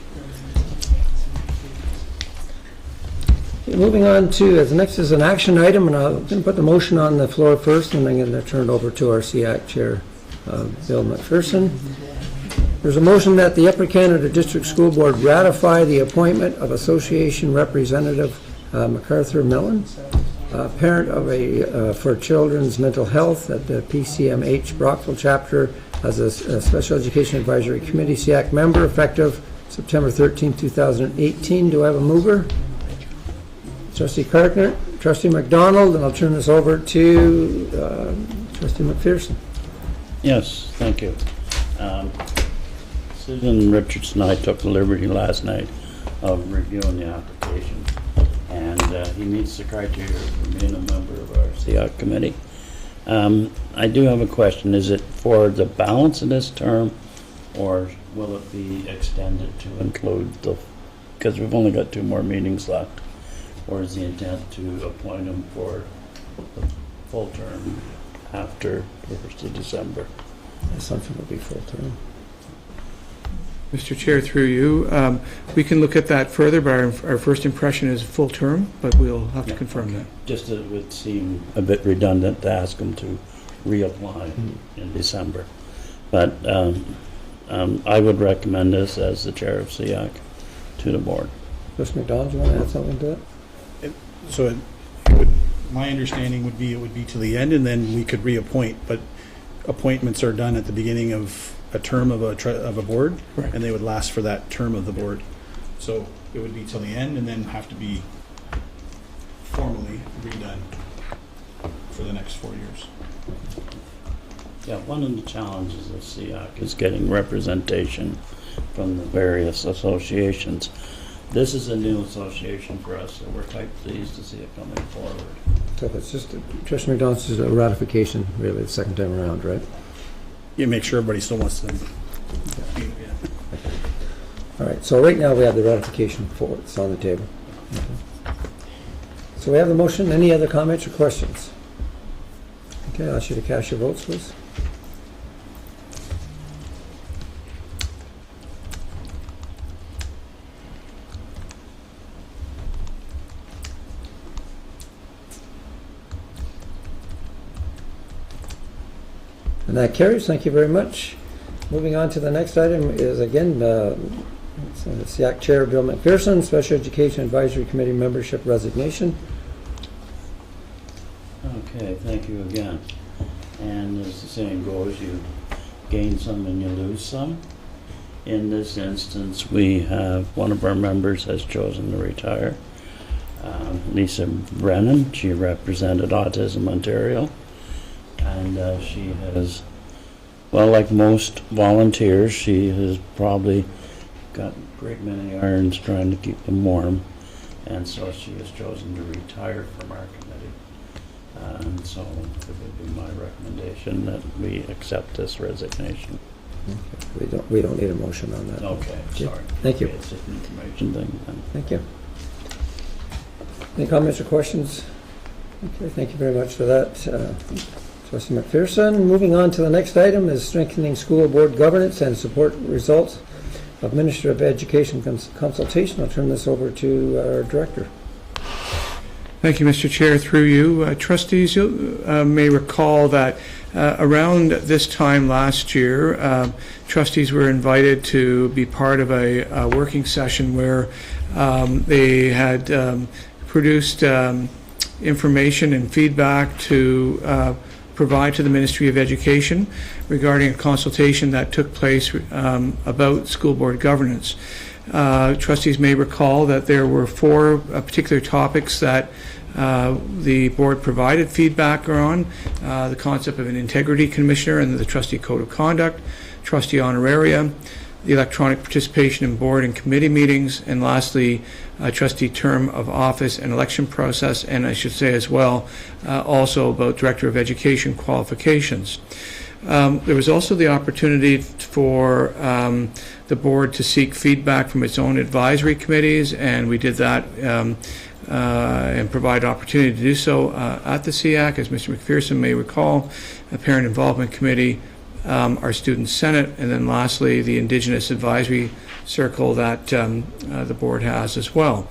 Speaker 1: Okay, moving on to, the next is an action item, and I'm going to put the motion on the floor first, and I'm going to turn it over to our SEAC Chair, Bill McPherson. There's a motion that the Upper Canada District School Board ratify the appointment of Association Representative MacArthur Millen, parent of for children's mental health at the PCMH Brockville chapter, as a Special Education Advisory Committee SEAC member effective September 13, 2018. Do I have a mover? Trustee Cartner, Trustee McDonald, and I'll turn this over to Trustee McPherson.
Speaker 11: Yes, thank you. Susan Richardson and I took the liberty last night of reviewing the application, and he meets the criteria for being a member of our SEAC committee. I do have a question. Is it for the balance of this term, or will it be extended to include the, because we've only got 2 more meetings left, or is the intent to appoint him for the full term after the 1st of December?
Speaker 1: The assumption will be full term.
Speaker 2: Mr. Chair, through you, we can look at that further, but our first impression is full term, but we'll have to confirm that.
Speaker 11: Just it would seem a bit redundant to ask him to reapply in December. But I would recommend this as the chair of SEAC to the board.
Speaker 1: Mr. McDonald, do you want to add something to it?
Speaker 14: So my understanding would be it would be to the end, and then we could reappoint, but appointments are done at the beginning of a term of a board,
Speaker 2: right,
Speaker 14: and they would last for that term of the board. So it would be till the end, and then have to be formally redone for the next 4 years.
Speaker 11: Yeah, one of the challenges of SEAC is getting representation from the various associations. This is a new association for us, so we're quite pleased to see it coming forward.
Speaker 1: So it's just, Trustee McDonald, this is a ratification, really, the second time around, right?
Speaker 14: You make sure everybody still wants to. Yeah.
Speaker 1: All right, so right now we have the ratification for it. It's on the table. Okay. So we have the motion. Any other comments or questions? Okay, I'll ask you to cast your votes, please. And that carries. Thank you very much. Moving on to the next item is, again, SEAC Chair Bill McPherson, Special Education Advisory Committee membership resignation.
Speaker 11: Okay, thank you again. And as the saying goes, you gain some and you lose some. In this instance, we have one of our members has chosen to retire. Lisa Brennan, she represented Autism Ontario. And she has, well, like most volunteers, she has probably got a great many irons trying to keep them warm. And so she has chosen to retire from our committee. And so it would be my recommendation that we accept this resignation.
Speaker 1: Okay. We don't need a motion on that.
Speaker 11: Okay, sorry.
Speaker 1: Thank you.
Speaker 11: It's an information thing then.
Speaker 1: Thank you. Any comments or questions? Okay, thank you very much for that, Trustee McPherson. Moving on to the next item is strengthening school board governance and support results of Minister of Education consultation. I'll turn this over to our director.
Speaker 2: Thank you, Mr. Chair. Through you, trustees, you may recall that around this time last year, trustees were invited to be part of a working session where they had produced information and feedback to provide to the Ministry of Education regarding a consultation that took place about school board governance. Trustees may recall that there were 4 particular topics that the board provided feedback on: the concept of an integrity commissioner and the trustee code of conduct, trustee honoraria, the electronic participation in board and committee meetings, and lastly, trustee term of office and election process, and I should say as well, also about Director of Education qualifications. There was also the opportunity for the board to seek feedback from its own advisory committees, and we did that and provide opportunity to do so at the SEAC. As Mr. McPherson may recall, a Parent Involvement Committee, our Student Senate, and then lastly the Indigenous Advisory Circle that the board has as well.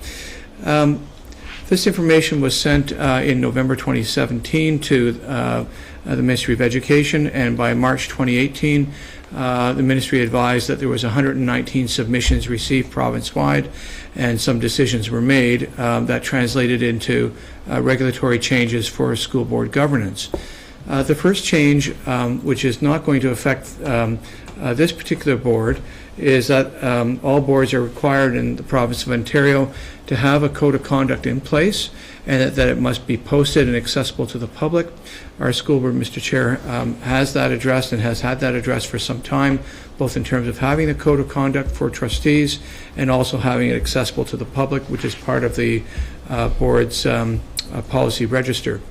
Speaker 2: This information was sent in November 2017 to the Ministry of Education, and by March 2018, the Ministry advised that there was 119 submissions received province-wide, and some decisions were made that translated into regulatory changes for school board governance. The first change, which is not going to affect this particular board, is that all boards are required in the province of Ontario to have a code of conduct in place, and that it must be posted and accessible to the public. Our school board, Mr. Chair, has that addressed and has had that addressed for some time, both in terms of having a code of conduct for trustees and also having it accessible to the public, which is part of the board's policy register.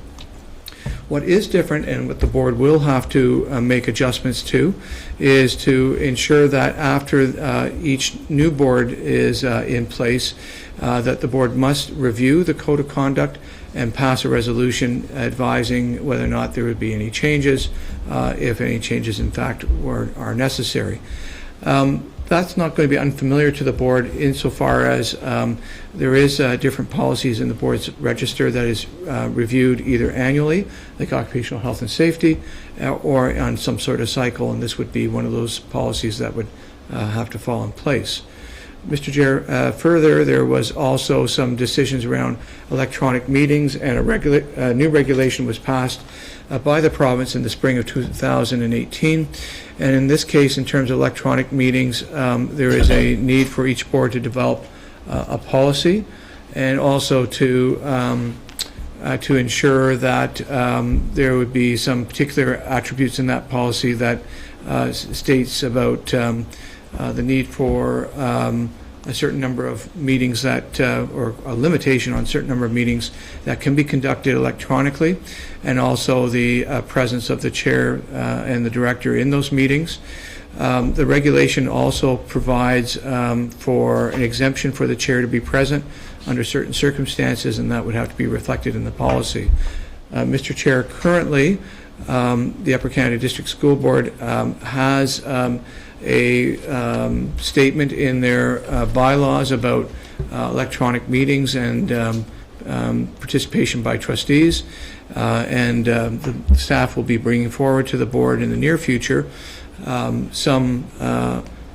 Speaker 2: What is different, and what the board will have to make adjustments to, is to ensure that after each new board is in place, that the board must review the code of conduct and pass a resolution advising whether or not there would be any changes, if any changes in fact are necessary. That's not going to be unfamiliar to the board insofar as there is different policies in the board's register that is reviewed either annually, like occupational health and safety, or on some sort of cycle, and this would be one of those policies that would have to fall in place. Mr. Chair, further, there was also some decisions around electronic meetings, and a new regulation was passed by the province in the spring of 2018. And in this case, in terms of electronic meetings, there is a need for each board to develop a policy, and also to ensure that there would be some particular attributes in that policy that states about the need for a certain number of meetings that, or a limitation on a certain number of meetings that can be conducted electronically, and also the presence of the chair and the director in those meetings. The regulation also provides for an exemption for the chair to be present under certain circumstances, and that would have to be reflected in the policy. Mr. Chair, currently, the Upper Canada District School Board has a statement in their bylaws about electronic meetings and participation by trustees, and the staff will be bringing forward to the board in the near future some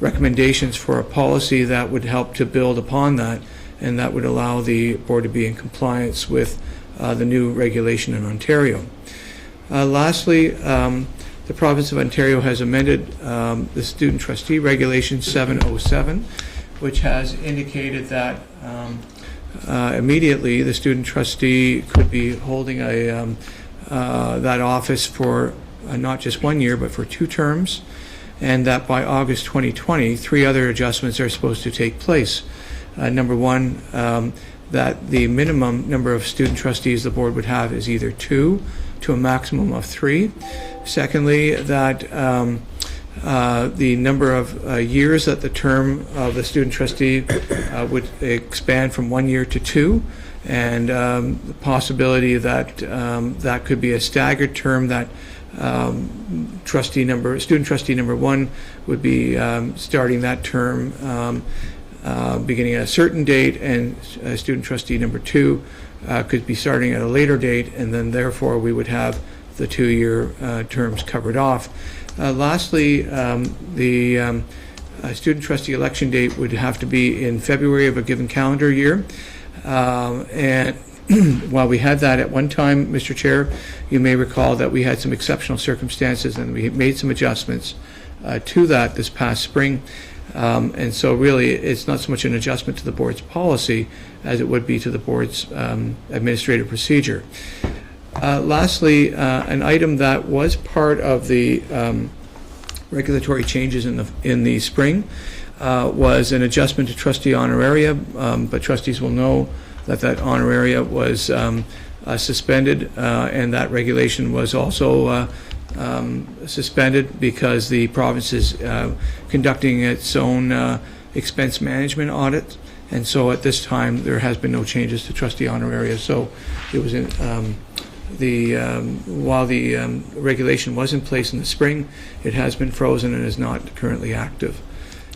Speaker 2: recommendations for a policy that would help to build upon that, and that would allow the board to be in compliance with the new regulation in Ontario. Lastly, the province of Ontario has amended the student trustee regulation 707, which has indicated that immediately the student trustee could be holding that office for not just 1 year, but for 2 terms, and that by August 2020, 3 other adjustments are supposed to take place. Number one, that the minimum number of student trustees the board would have is either 2 to a maximum of 3. Secondly, that the number of years that the term of the student trustee would expand from 1 year to 2, and the possibility that that could be a staggered term, that student trustee number 1 would be starting that term beginning at a certain date, and student trustee number 2 could be starting at a later date, and then therefore we would have the 2-year terms covered off. Lastly, the student trustee election date would have to be in February of a given calendar year. And while we had that at one time, Mr. Chair, you may recall that we had some exceptional circumstances, and we made some adjustments to that this past spring. And so really it's not so much an adjustment to the board's policy as it would be to the board's administrative procedure. Lastly, an item that was part of the regulatory changes in the spring was an adjustment to trustee honoraria, but trustees will know that honoraria was suspended, and that regulation was also suspended because the province is conducting its own expense management audit, and so at this time there has been no changes to trustee honoraria. So it was while the regulation was in place in the spring, it has been frozen and is not currently active.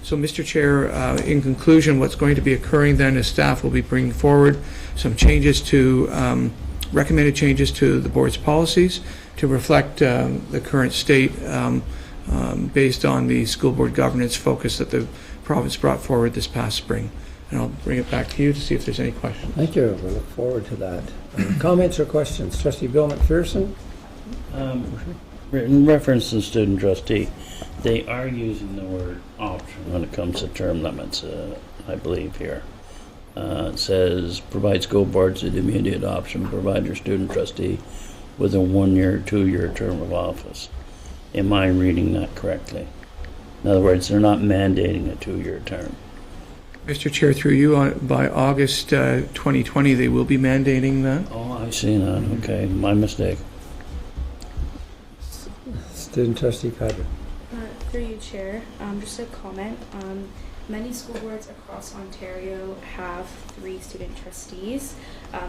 Speaker 2: So, Mr. Chair, in conclusion, what's going to be occurring then is staff will be bringing forward some changes to, recommended changes to the board's policies to reflect the current state based on the school board governance focus that the province brought forward this past spring. And I'll bring it back to you to see if there's any questions.
Speaker 1: Thank you. We look forward to that. Comments or questions? Trustee Bill McPherson?
Speaker 11: In reference to student trustee, they are using the word option when it comes to term limits, I believe here. It says, provide school boards with immediate option, provide your student trustee with a 1-year, 2-year term of office. Am I reading that correctly? In other words, they're not mandating a 2-year term.
Speaker 2: Mr. Chair, through you, by August 2020, they will be mandating that.
Speaker 11: Oh, I see that. Okay, my mistake.
Speaker 1: Student trustee Cadre.
Speaker 4: Through you, Chair, just a comment. Many school boards across Ontario have 3 student trustees,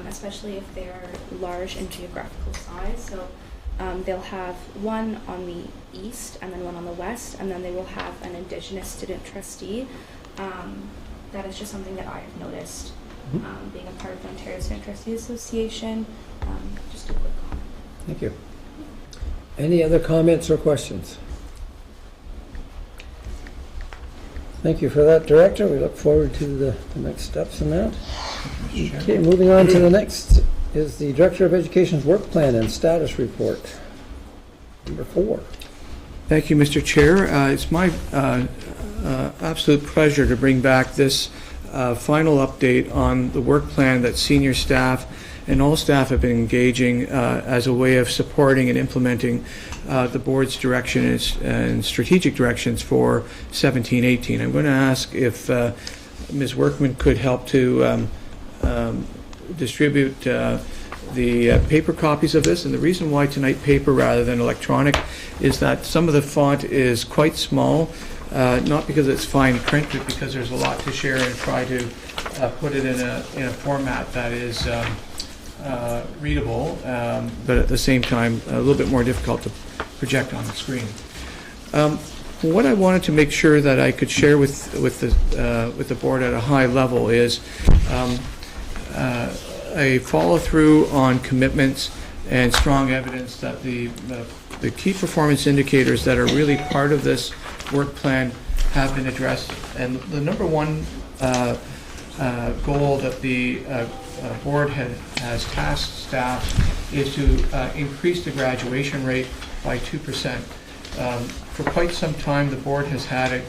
Speaker 4: especially if they are large in geographical size. So they'll have one on the east and then one on the west, and then they will have an Indigenous student trustee. That is just something that I have noticed being a part of the Ontario Student Trustee Association. Just a quick comment.
Speaker 1: Thank you. Any other comments or questions? Thank you for that, Director. We look forward to the next steps in that. Okay, moving on to the next is the Director of Education's work plan and status report. Number 4.
Speaker 2: Thank you, Mr. Chair. It's my absolute pleasure to bring back this final update on the work plan that senior staff and all staff have been engaging as a way of supporting and implementing the board's direction and strategic directions for 17-18. I'm going to ask if Ms. Workman could help to distribute the paper copies of this. And the reason why tonight paper rather than electronic is that some of the font is quite small, not because it's fine print, but because there's a lot to share and try to put it in a format that is readable, but at the same time a little bit more difficult to project on the screen. What I wanted to make sure that I could share with the board at a high level is a follow-through on commitments and strong evidence that the key performance indicators that are really part of this work plan have been addressed. And the number one goal that the board has tasked staff is to increase the graduation rate by 2%. For quite some time, the board has had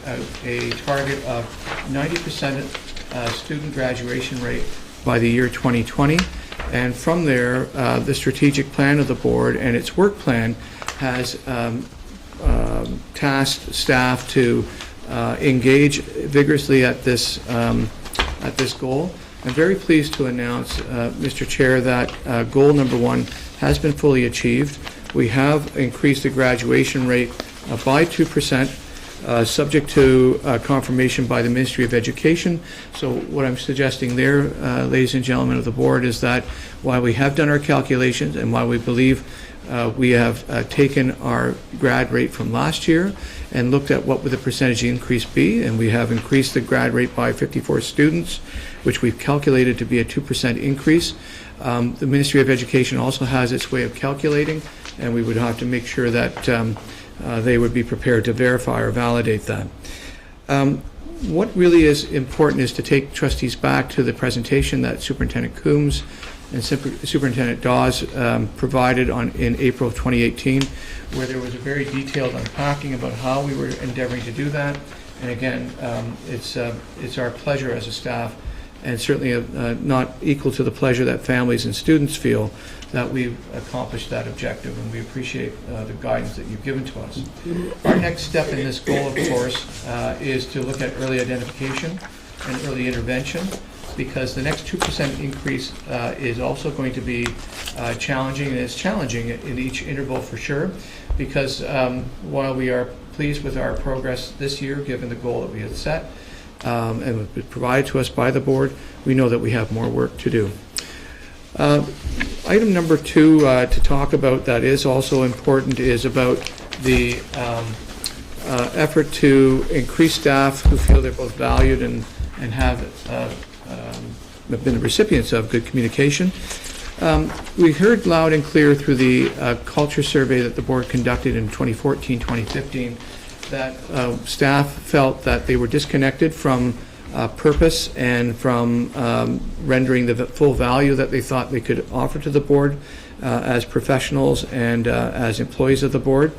Speaker 2: a target of 90% student graduation rate by the year 2020. And from there, the strategic plan of the board and its work plan has tasked staff to engage vigorously at this goal. I'm very pleased to announce, Mr. Chair, that goal number 1 has been fully achieved. We have increased the graduation rate by 2%, subject to confirmation by the Ministry of Education. So what I'm suggesting there, ladies and gentlemen of the board, is that while we have done our calculations and while we believe we have taken our grad rate from last year and looked at what would the percentage increase be, and we have increased the grad rate by 54 students, which we've calculated to be a 2% increase. The Ministry of Education also has its way of calculating, and we would have to make sure that they would be prepared to verify or validate that. What really is important is to take trustees back to the presentation that Superintendent Coombs and Superintendent Dawes provided in April of 2018, where there was a very detailed unpacking about how we were endeavoring to do that. And again, it's our pleasure as a staff, and certainly not equal to the pleasure that families and students feel, that we've accomplished that objective, and we appreciate the guidance that you've given to us. Our next step in this goal, of course, is to look at early identification and early intervention, because the next 2% increase is also going to be challenging, and it's challenging in each interval for sure, because while we are pleased with our progress this year, given the goal that we had set, and was provided to us by the board, we know that we have more work to do. Item number 2 to talk about that is also important is about the effort to increase staff who feel they're both valued and have been the recipients of good communication. We heard loud and clear through the culture survey that the board conducted in 2014-2015 that staff felt that they were disconnected from purpose and from rendering the full value that they thought they could offer to the board as professionals and as employees of the board.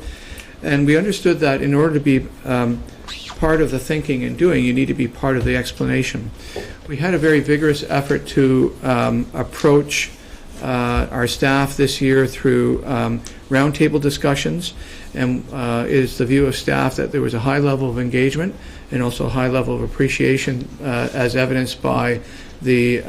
Speaker 2: And we understood that in order to be part of the thinking and doing, you need to be part of the explanation. We had a very vigorous effort to approach our staff this year through roundtable discussions, and it is the view of staff that there was a high level of engagement and also a high level of appreciation as evidenced by the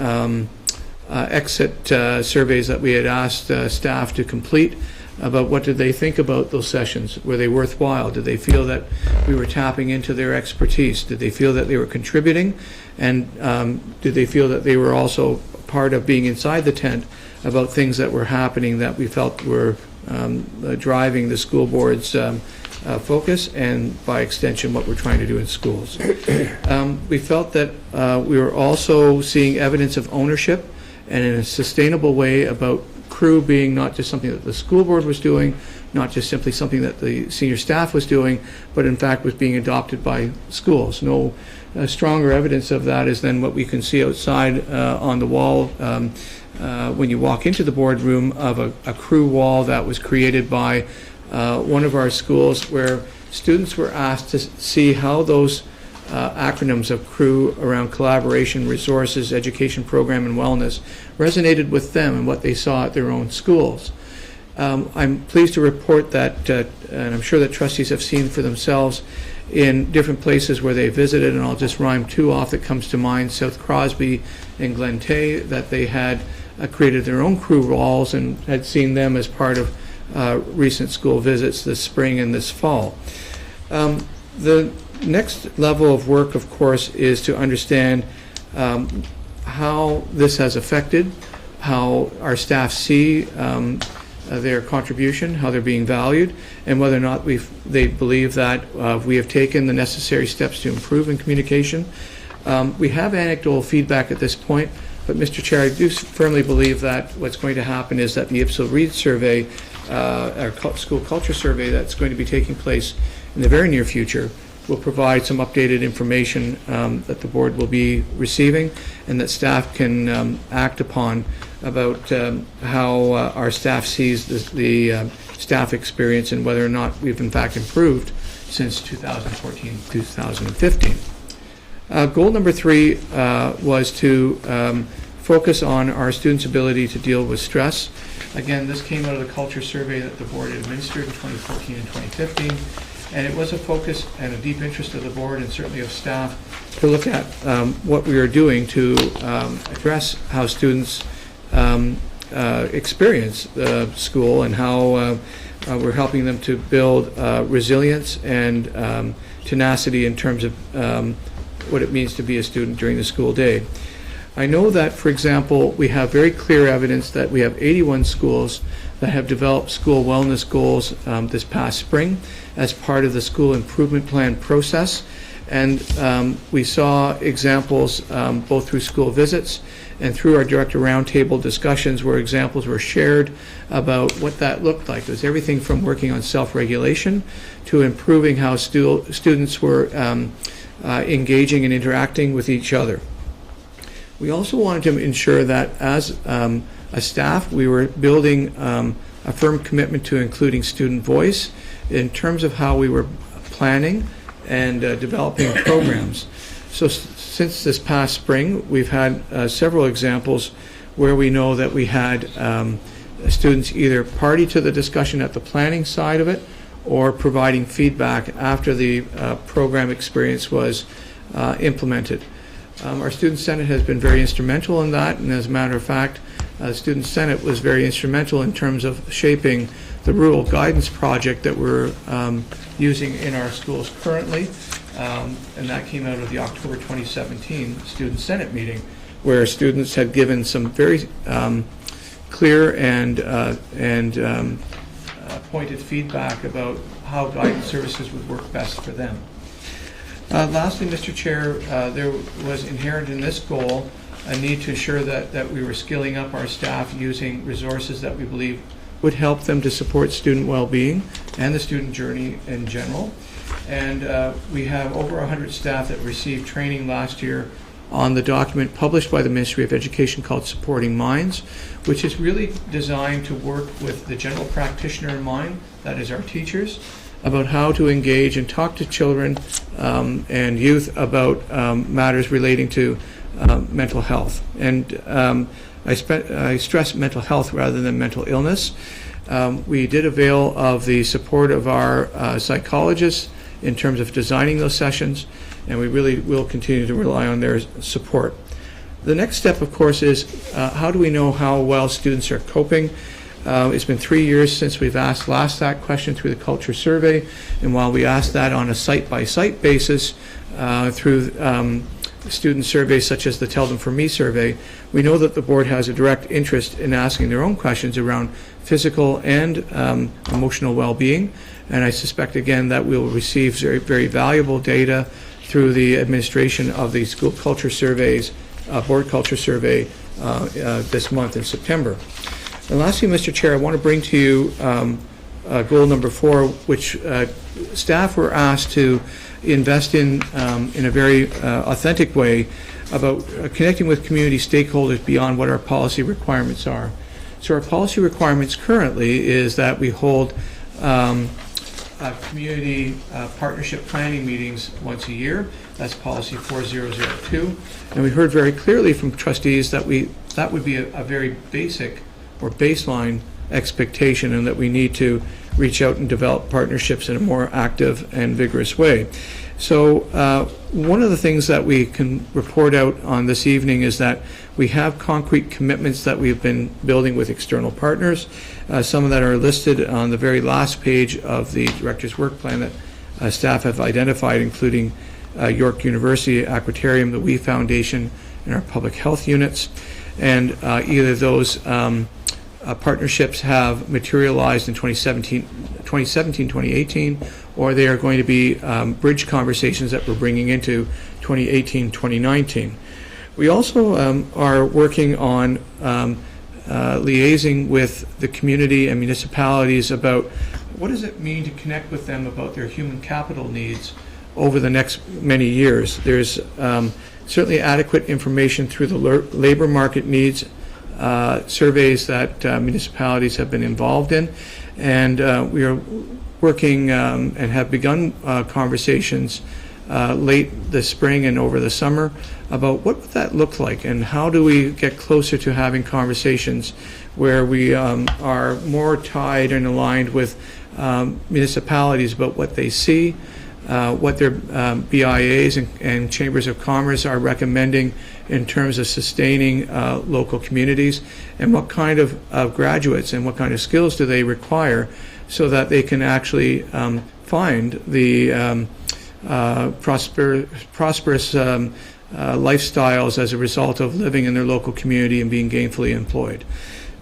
Speaker 2: exit surveys that we had asked staff to complete about what did they think about those sessions. Were they worthwhile? Did they feel that we were tapping into their expertise? Did they feel that they were contributing? And did they feel that they were also part of being inside the tent about things that were happening that we felt were driving the school board's focus and by extension what we're trying to do in schools. We felt that we were also seeing evidence of ownership and in a sustainable way about crew being not just something that the school board was doing, not just simply something that the senior staff was doing, but in fact was being adopted by schools. No stronger evidence of that is than what we can see outside on the wall when you walk into the boardroom of a crew wall that was created by one of our schools where students were asked to see how those acronyms of crew around collaboration, resources, education program, and wellness resonated with them and what they saw at their own schools. I'm pleased to report that, and I'm sure that trustees have seen for themselves in different places where they visited, and I'll just rhyme two off that comes to mind, South Crosby and Glen Tay, that they had created their own crew walls and had seen them as part of recent school visits this spring and this fall. The next level of work, of course, is to understand how this has affected how our staff see their contribution, how they're being valued, and whether or not they believe that we have taken the necessary steps to improve in communication. We have anecdotal feedback at this point, but Mr. Chair, I do firmly believe that what's going to happen is that the Ipso Reid survey, our school culture survey that's going to be taking place in the very near future, will provide some updated information that the board will be receiving and that staff can act upon about how our staff sees the staff experience and whether or not we've in fact improved since 2014-2015. Goal number 3 was to focus on our students' ability to deal with stress. Again, this came out of the culture survey that the board administered in 2014 and 2015. And it was a focus and a deep interest of the board and certainly of staff to look at what we are doing to address how students experience school and how we're helping them to build resilience and tenacity in terms of what it means to be a student during the school day. I know that, for example, we have very clear evidence that we have 81 schools that have developed school wellness goals this past spring as part of the school improvement plan process. And we saw examples both through school visits and through our director roundtable discussions where examples were shared about what that looked like. It was everything from working on self-regulation to improving how students were engaging and interacting with each other. We also wanted to ensure that as a staff, we were building a firm commitment to including student voice in terms of how we were planning and developing programs. So since this past spring, we've had several examples where we know that we had students either party to the discussion at the planning side of it or providing feedback after the program experience was implemented. Our Student Senate has been very instrumental in that, and as a matter of fact, the Student Senate was very instrumental in terms of shaping the rural guidance project that we're using in our schools currently, and that came out of the October 2017 Student Senate meeting, where students had given some very clear and pointed feedback about how guidance services would work best for them. Lastly, Mr. Chair, there was inherent in this goal a need to ensure that we were skilling up our staff using resources that we believe would help them to support student well-being and the student journey in general. And we have over 100 staff that received training last year on the document published by the Ministry of Education called Supporting Minds, which is really designed to work with the general practitioner in mind, that is our teachers, about how to engage and talk to children and youth about matters relating to mental health. And I stress mental health rather than mental illness. We did avail of the support of our psychologists in terms of designing those sessions, and we really will continue to rely on their support. The next step, of course, is how do we know how well students are coping? It's been 3 years since we've asked that question through the culture survey, and while we asked that on a site-by-site basis through student surveys such as the Tell Them For Me survey, we know that the board has a direct interest in asking their own questions around physical and emotional well-being, and I suspect again that we'll receive very, very valuable data through the administration of the school culture surveys, board culture survey this month in September. And lastly, Mr. Chair, I want to bring to you goal number 4, which staff were asked to invest in a very authentic way about connecting with community stakeholders beyond what our policy requirements are. So our policy requirements currently is that we hold community partnership planning meetings once a year. That's policy 4002. And we heard very clearly from trustees that that would be a very basic or baseline expectation, and that we need to reach out and develop partnerships in a more active and vigorous way. So one of the things that we can report out on this evening is that we have concrete commitments that we've been building with external partners. Some of that are listed on the very last page of the Director's Work Plan that staff have identified, including York University, Aquatarium, the WE Foundation, and our public health units. And either those partnerships have materialized in 2017-2018, or they are going to be bridge conversations that we're bringing into 2018-2019. We also are working on liaising with the community and municipalities about what does it mean to connect with them about their human capital needs over the next many years. There's certainly adequate information through the labor market needs surveys that municipalities have been involved in, and we are working and have begun conversations late this spring and over the summer about what would that look like, and how do we get closer to having conversations where we are more tied and aligned with municipalities about what they see, what their BIAs and chambers of commerce are recommending in terms of sustaining local communities, and what kind of graduates and what kind of skills do they require so that they can actually find the prosperous lifestyles as a result of living in their local community and being gainfully employed.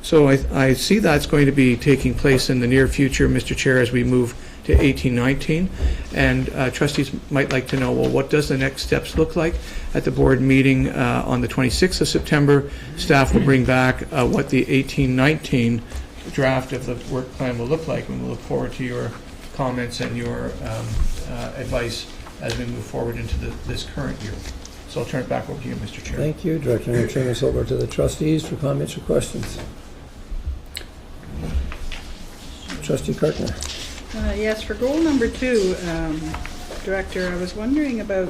Speaker 2: So I see that's going to be taking place in the near future, Mr. Chair, as we move to 18-19, and trustees might like to know, well, what does the next steps look like? At the board meeting on the 26th of September, staff will bring back what the 18-19 draft of the work plan will look like, and we'll look forward to your comments and your advice as we move forward into this current year. So I'll turn it back over to you, Mr. Chair.
Speaker 1: Thank you, Director. I'm going to turn this over to the trustees for comments or questions. Trustee Kartner.
Speaker 15: Yes, for goal number 2, Director, I was wondering about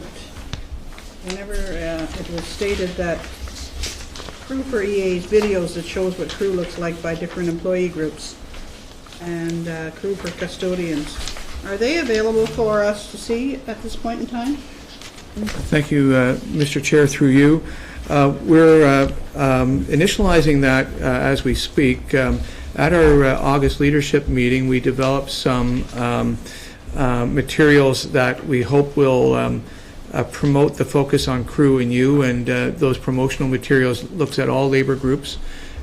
Speaker 15: whenever it was stated that Crew for EA's videos that shows what crew looks like by different employee groups, and Crew for custodians. Are they available for us to see at this point in time?
Speaker 2: Thank you, Mr. Chair, through you. We're initializing that as we speak. At our August leadership meeting, we developed some materials that we hope will promote the focus on crew and you, and those promotional materials looks at all labor groups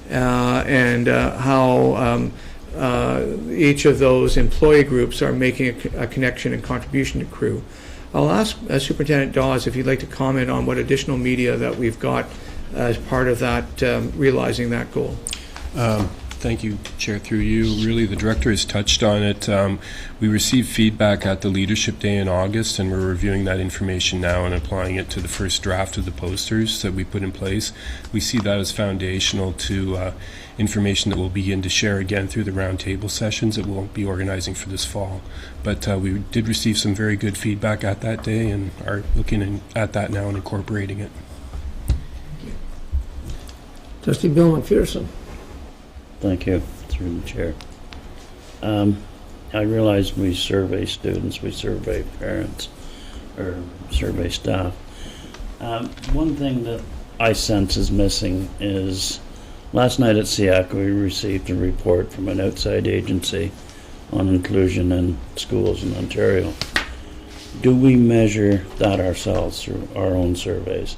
Speaker 2: and how each of those employee groups are making a connection and contribution to crew. I'll ask Superintendent Dawes if you'd like to comment on what additional media that we've got as part of that, realizing that goal.
Speaker 16: Thank you, Chair, through you. Really, the Director has touched on it. We received feedback at the Leadership Day in August, and we're reviewing that information now and applying it to the first draft of the posters that we put in place. We see that as foundational to information that we'll begin to share again through the roundtable sessions that we'll be organizing for this fall. But we did receive some very good feedback at that day and are looking at that now and incorporating it.
Speaker 1: Trustee Bill McPherson.
Speaker 11: Thank you, through the chair. I realize we survey students, we survey parents, or survey staff. One thing that I sense is missing is, last night at SEAC we received a report from an outside agency on inclusion in schools in Ontario. Do we measure that ourselves through our own surveys?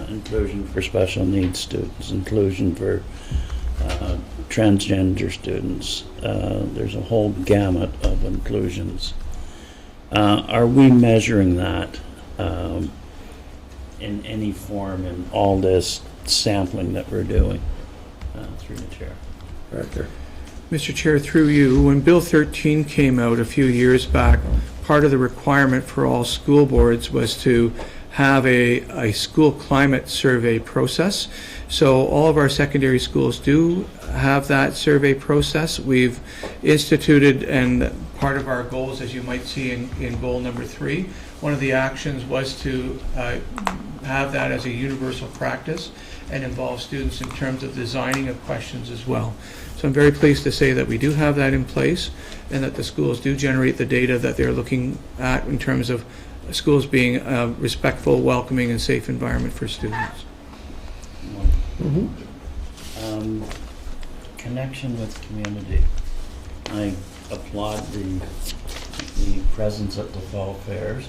Speaker 11: Inclusion for special needs students, inclusion for transgender students. There's a whole gamut of inclusions. Are we measuring that in any form in all this sampling that we're doing? Through the chair.
Speaker 1: Director.
Speaker 2: Mr. Chair, through you, when Bill 13 came out a few years back, part of the requirement for all school boards was to have a school climate survey process. So all of our secondary schools do have that survey process. We've instituted, and part of our goals, as you might see in goal number 3, one of the actions was to have that as a universal practice and involve students in terms of designing of questions as well. So I'm very pleased to say that we do have that in place and that the schools do generate the data that they're looking at in terms of schools being a respectful, welcoming, and safe environment for students.
Speaker 11: Connection with community. I applaud the presence at the fall fairs.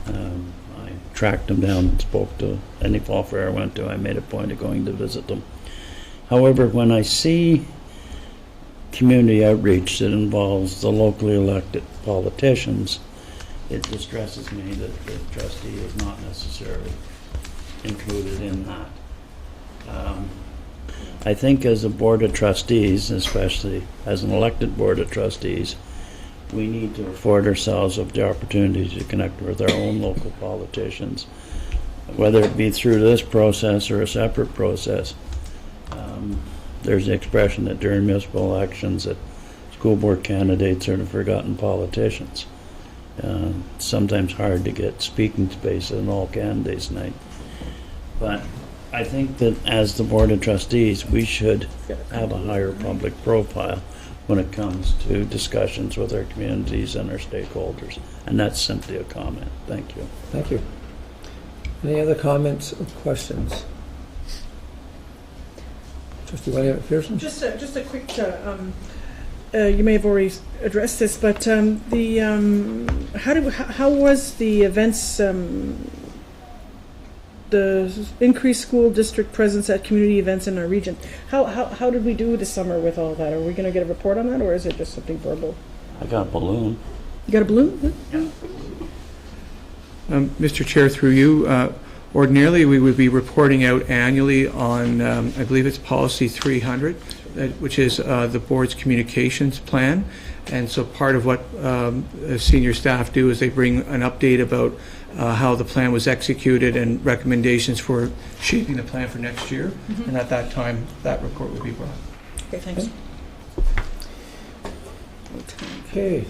Speaker 11: I tracked them down and spoke to any fall fair I went to. I made a point of going to visit them. However, when I see community outreach that involves the locally elected politicians, it distresses me that the trustee is not necessarily included in that. I think as a board of trustees, especially as an elected board of trustees, we need to afford ourselves of the opportunity to connect with our own local politicians, whether it be through this process or a separate process. There's the expression that during municipal elections that school board candidates are the forgotten politicians. It's sometimes hard to get speaking space in all candidates night. But I think that as the Board of Trustees, we should have a higher public profile when it comes to discussions with our communities and our stakeholders. And that's simply a comment. Thank you.
Speaker 1: Thank you. Any other comments or questions? Trustee William McPherson?
Speaker 3: Just a quick, you may have already addressed this, but how was the events, the increased school district presence at community events in our region? How did we do this summer with all that? Are we going to get a report on that, or is it just something verbal?
Speaker 11: I got a balloon.
Speaker 3: You got a balloon?
Speaker 11: Yeah.
Speaker 2: Mr. Chair, through you, ordinarily we would be reporting out annually on, I believe it's policy 300, which is the board's communications plan. And so part of what senior staff do is they bring an update about how the plan was executed and recommendations for shaping the plan for next year.
Speaker 3: Mm-hmm.
Speaker 2: And at that time, that report will be brought.
Speaker 3: Okay, thanks.
Speaker 1: Okay.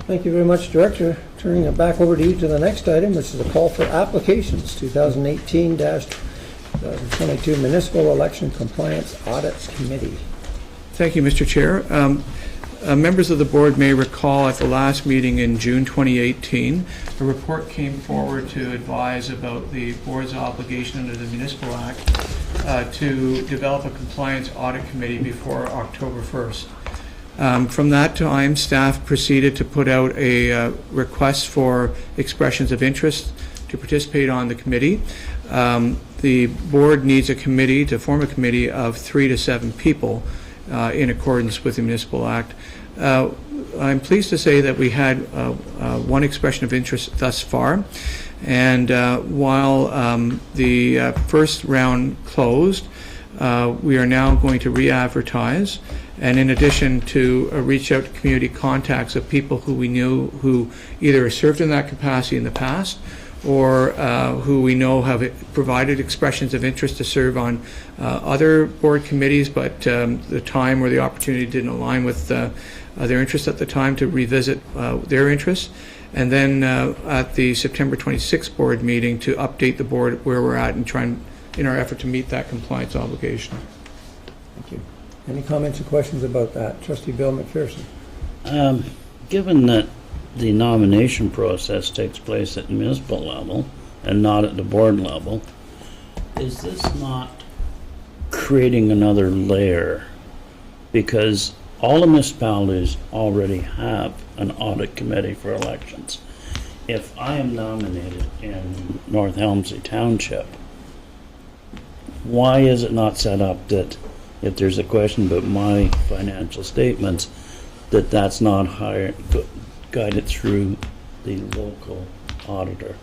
Speaker 1: Thank you very much, Director. Turning it back over to you to the next item, which is a call for applications, 2018-2022 Municipal Election Compliance Audits Committee.
Speaker 2: Thank you, Mr. Chair. Members of the board may recall at the last meeting in June 2018, a report came forward to advise about the board's obligation under the Municipal Act to develop a compliance audit committee before October 1st. From that time, staff proceeded to put out a request for expressions of interest to participate on the committee. The board needs a committee to form a committee of 3 to 7 people, in accordance with the Municipal Act. I'm pleased to say that we had one expression of interest thus far, and while the first round closed, we are now going to re-advertise, and in addition to reach out to community contacts of people who we knew who either served in that capacity in the past or who we know have provided expressions of interest to serve on other board committees, but the time or the opportunity didn't align with their interest at the time to revisit their interests. And then at the September 26th board meeting to update the board where we're at and try in our effort to meet that compliance obligation.
Speaker 1: Thank you. Any comments or questions about that? Trustee Bill McPherson.
Speaker 11: Given that the nomination process takes place at the municipal level and not at the board level, is this not creating another layer? Because all the municipalities already have an audit committee for elections. If I am nominated in North Helmsley Township, why is it not set up that if there's a question about my financial statements, that's not guided through the local auditor?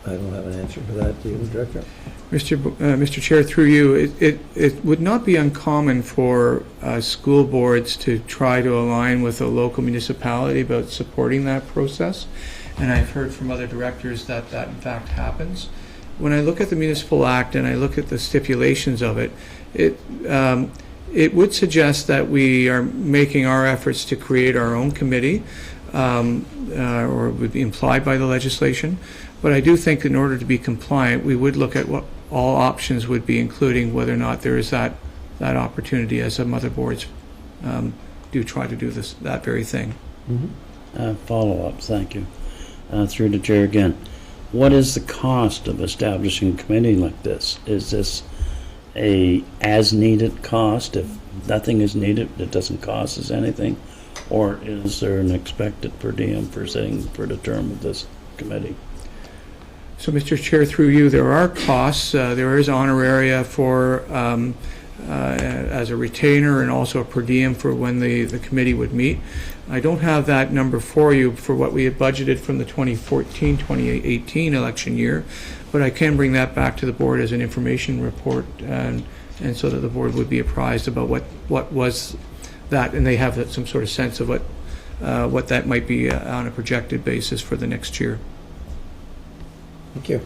Speaker 1: I don't have an answer for that. Do you, Director?
Speaker 2: Mr. Chair, through you, it would not be uncommon for school boards to try to align with a local municipality about supporting that process, and I've heard from other directors that that in fact happens. When I look at the Municipal Act and I look at the stipulations of it, it would suggest that we are making our efforts to create our own committee, or would be implied by the legislation. But I do think in order to be compliant, we would look at what all options would be, including whether or not there is that opportunity, as some other boards do try to do that very thing.
Speaker 11: Mm-hmm. Follow-up, thank you. Through the chair again. What is the cost of establishing a committee like this? Is this a as-needed cost? If nothing is needed, it doesn't cost us anything? Or is there an expected per diem for sitting for the term of this committee?
Speaker 2: So, Mr. Chair, through you, there are costs. There is honoraria for as a retainer and also a per diem for when the committee would meet. I don't have that number for you for what we had budgeted from the 2014-2018 election year, but I can bring that back to the board as an information report, and so that the board would be apprised about what was that, and they have some sort of sense of what that might be on a projected basis for the next year.
Speaker 1: Thank you.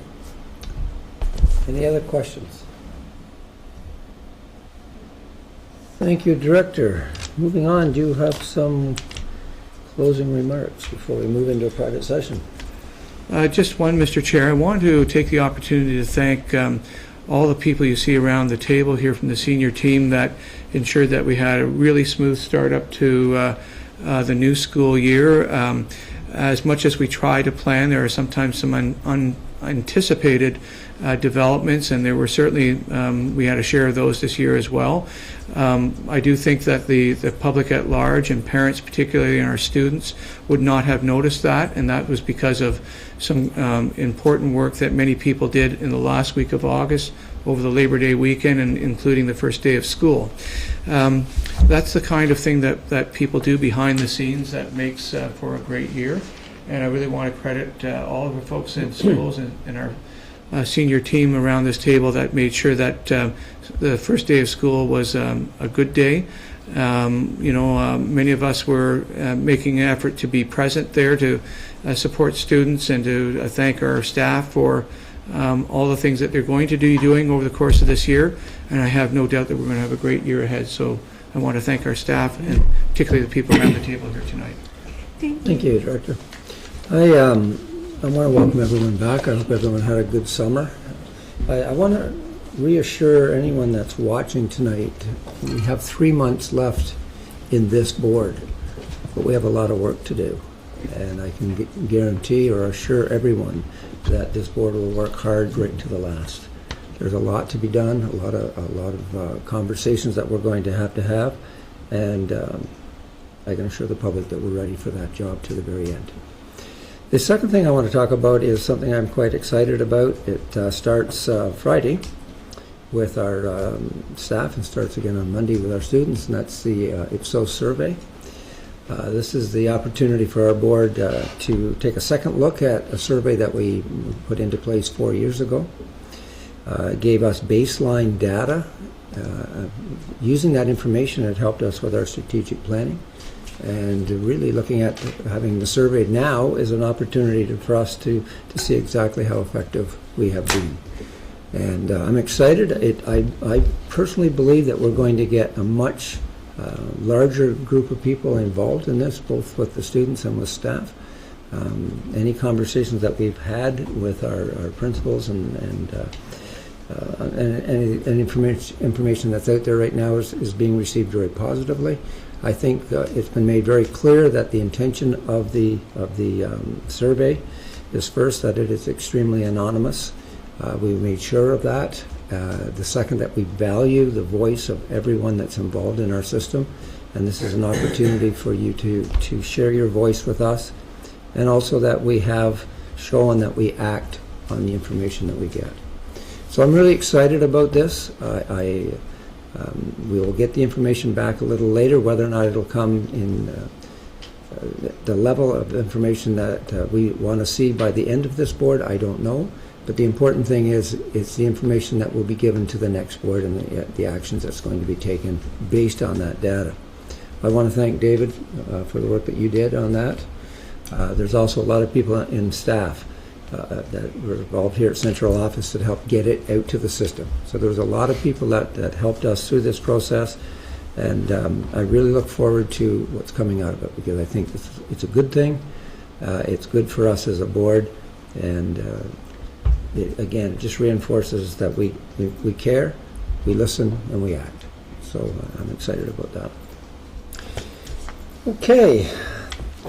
Speaker 1: Any other questions? Thank you, Director. Moving on, do you have some closing remarks before we move into a private session?
Speaker 2: Just one, Mr. Chair. I want to take the opportunity to thank all the people you see around the table here from the senior team that ensured that we had a really smooth start up to the new school year. As much as we try to plan, there are sometimes some unanticipated developments, and there were certainly, we had a share of those this year as well. I do think that the public at large and parents, particularly and our students, would not have noticed that, and that was because of some important work that many people did in the last week of August over the Labor Day weekend, and including the first day of school. That's the kind of thing that people do behind the scenes that makes for a great year, and I really want to credit all of the folks in schools and our senior team around this table that made sure that the first day of school was a good day. Many of us were making an effort to be present there to support students and to thank our staff for all the things that they're going to be doing over the course of this year, and I have no doubt that we're going to have a great year ahead. So I want to thank our staff and particularly the people around the table here tonight.
Speaker 1: Thank you, Director. I want to welcome everyone back. I hope everyone had a good summer. I want to reassure anyone that's watching tonight, we have 3 months left in this board, but we have a lot of work to do. And I can guarantee or assure everyone that this board will work hard right to the last. There's a lot to be done, a lot of conversations that we're going to have, and I can assure the public that we're ready for that job to the very end. The second thing I want to talk about is something I'm quite excited about. It starts Friday, with our staff and starts again on Monday with our students, and that's the Ipsos survey. This is the opportunity for our board to take a second look at a survey that we put into place 4 years ago. It gave us baseline data. Using that information, it helped us with our strategic planning. And really looking at having the survey now is an opportunity for us to see exactly how effective we have been. And I'm excited. I personally believe that we're going to get a much larger group of people involved in this, both with the students and with staff. Any conversations that we've had with our principals and information that's out there right now is being received very positively. I think it's been made very clear that the intention of the survey is first that it is extremely anonymous. We made sure of that. The second, that we value the voice of everyone that's involved in our system, and this is an opportunity for you to share your voice with us, and also that we have shown that we act on the information that we get. So I'm really excited about this. We will get the information back a little later. Whether or not it'll come in the level of information that we want to see by the end of this board, I don't know. But the important thing is it's the information that will be given to the next board and the actions that's going to be taken based on that data. I want to thank David for the work that you did on that. There's also a lot of people in staff that were involved here at Central Office that helped get it out to the system. So there's a lot of people that helped us through this process, and I really look forward to what's coming out of it, because I think it's a good thing. It's good for us as a board, and again, it just reinforces that we care, we listen, and we act. So I'm excited about that. Okay.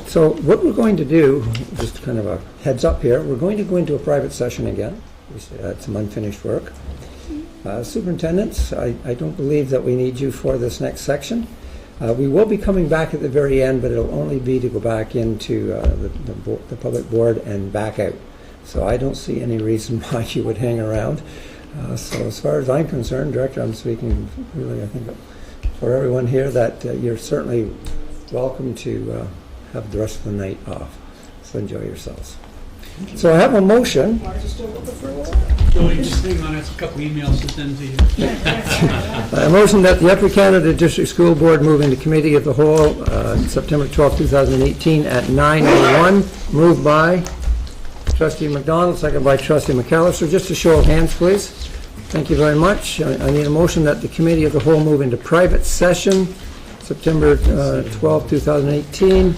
Speaker 1: So what we're going to do, just kind of a heads up here, we're going to go into a private session again. We had some unfinished work. Superintendents, I don't believe that we need you for this next section. We will be coming back at the very end, but it'll only be to go back into the public board and back out. So I don't see any reason why you would hang around. So as far as I'm concerned, Director, I'm speaking really, I think, for everyone here, that you're certainly welcome to have the rest of the night off. So enjoy yourselves. So I have a motion.
Speaker 13: Joey, just hang on, it's a couple emails to send to you.
Speaker 1: A motion that the Upper Canada District School Board move into Committee of the Whole September 12, 2018 at 9:01. Moved by Trustee McDonald, second by Trustee McAllister. Just a show of hands, please. Thank you very much. I need a motion that the Committee of the Whole move into private session September 12, 2018.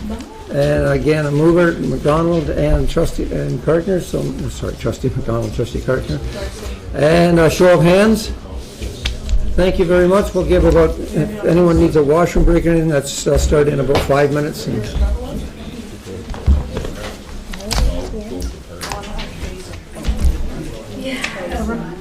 Speaker 1: And again, a mover, McDonald and Trustee and Cartner. So, sorry, Trustee McDonald, Trustee Cartner. And a show of hands. Thank you very much. We'll give about, if anyone needs a washroom break or anything, that's start in about 5 minutes.
Speaker 4: Yeah.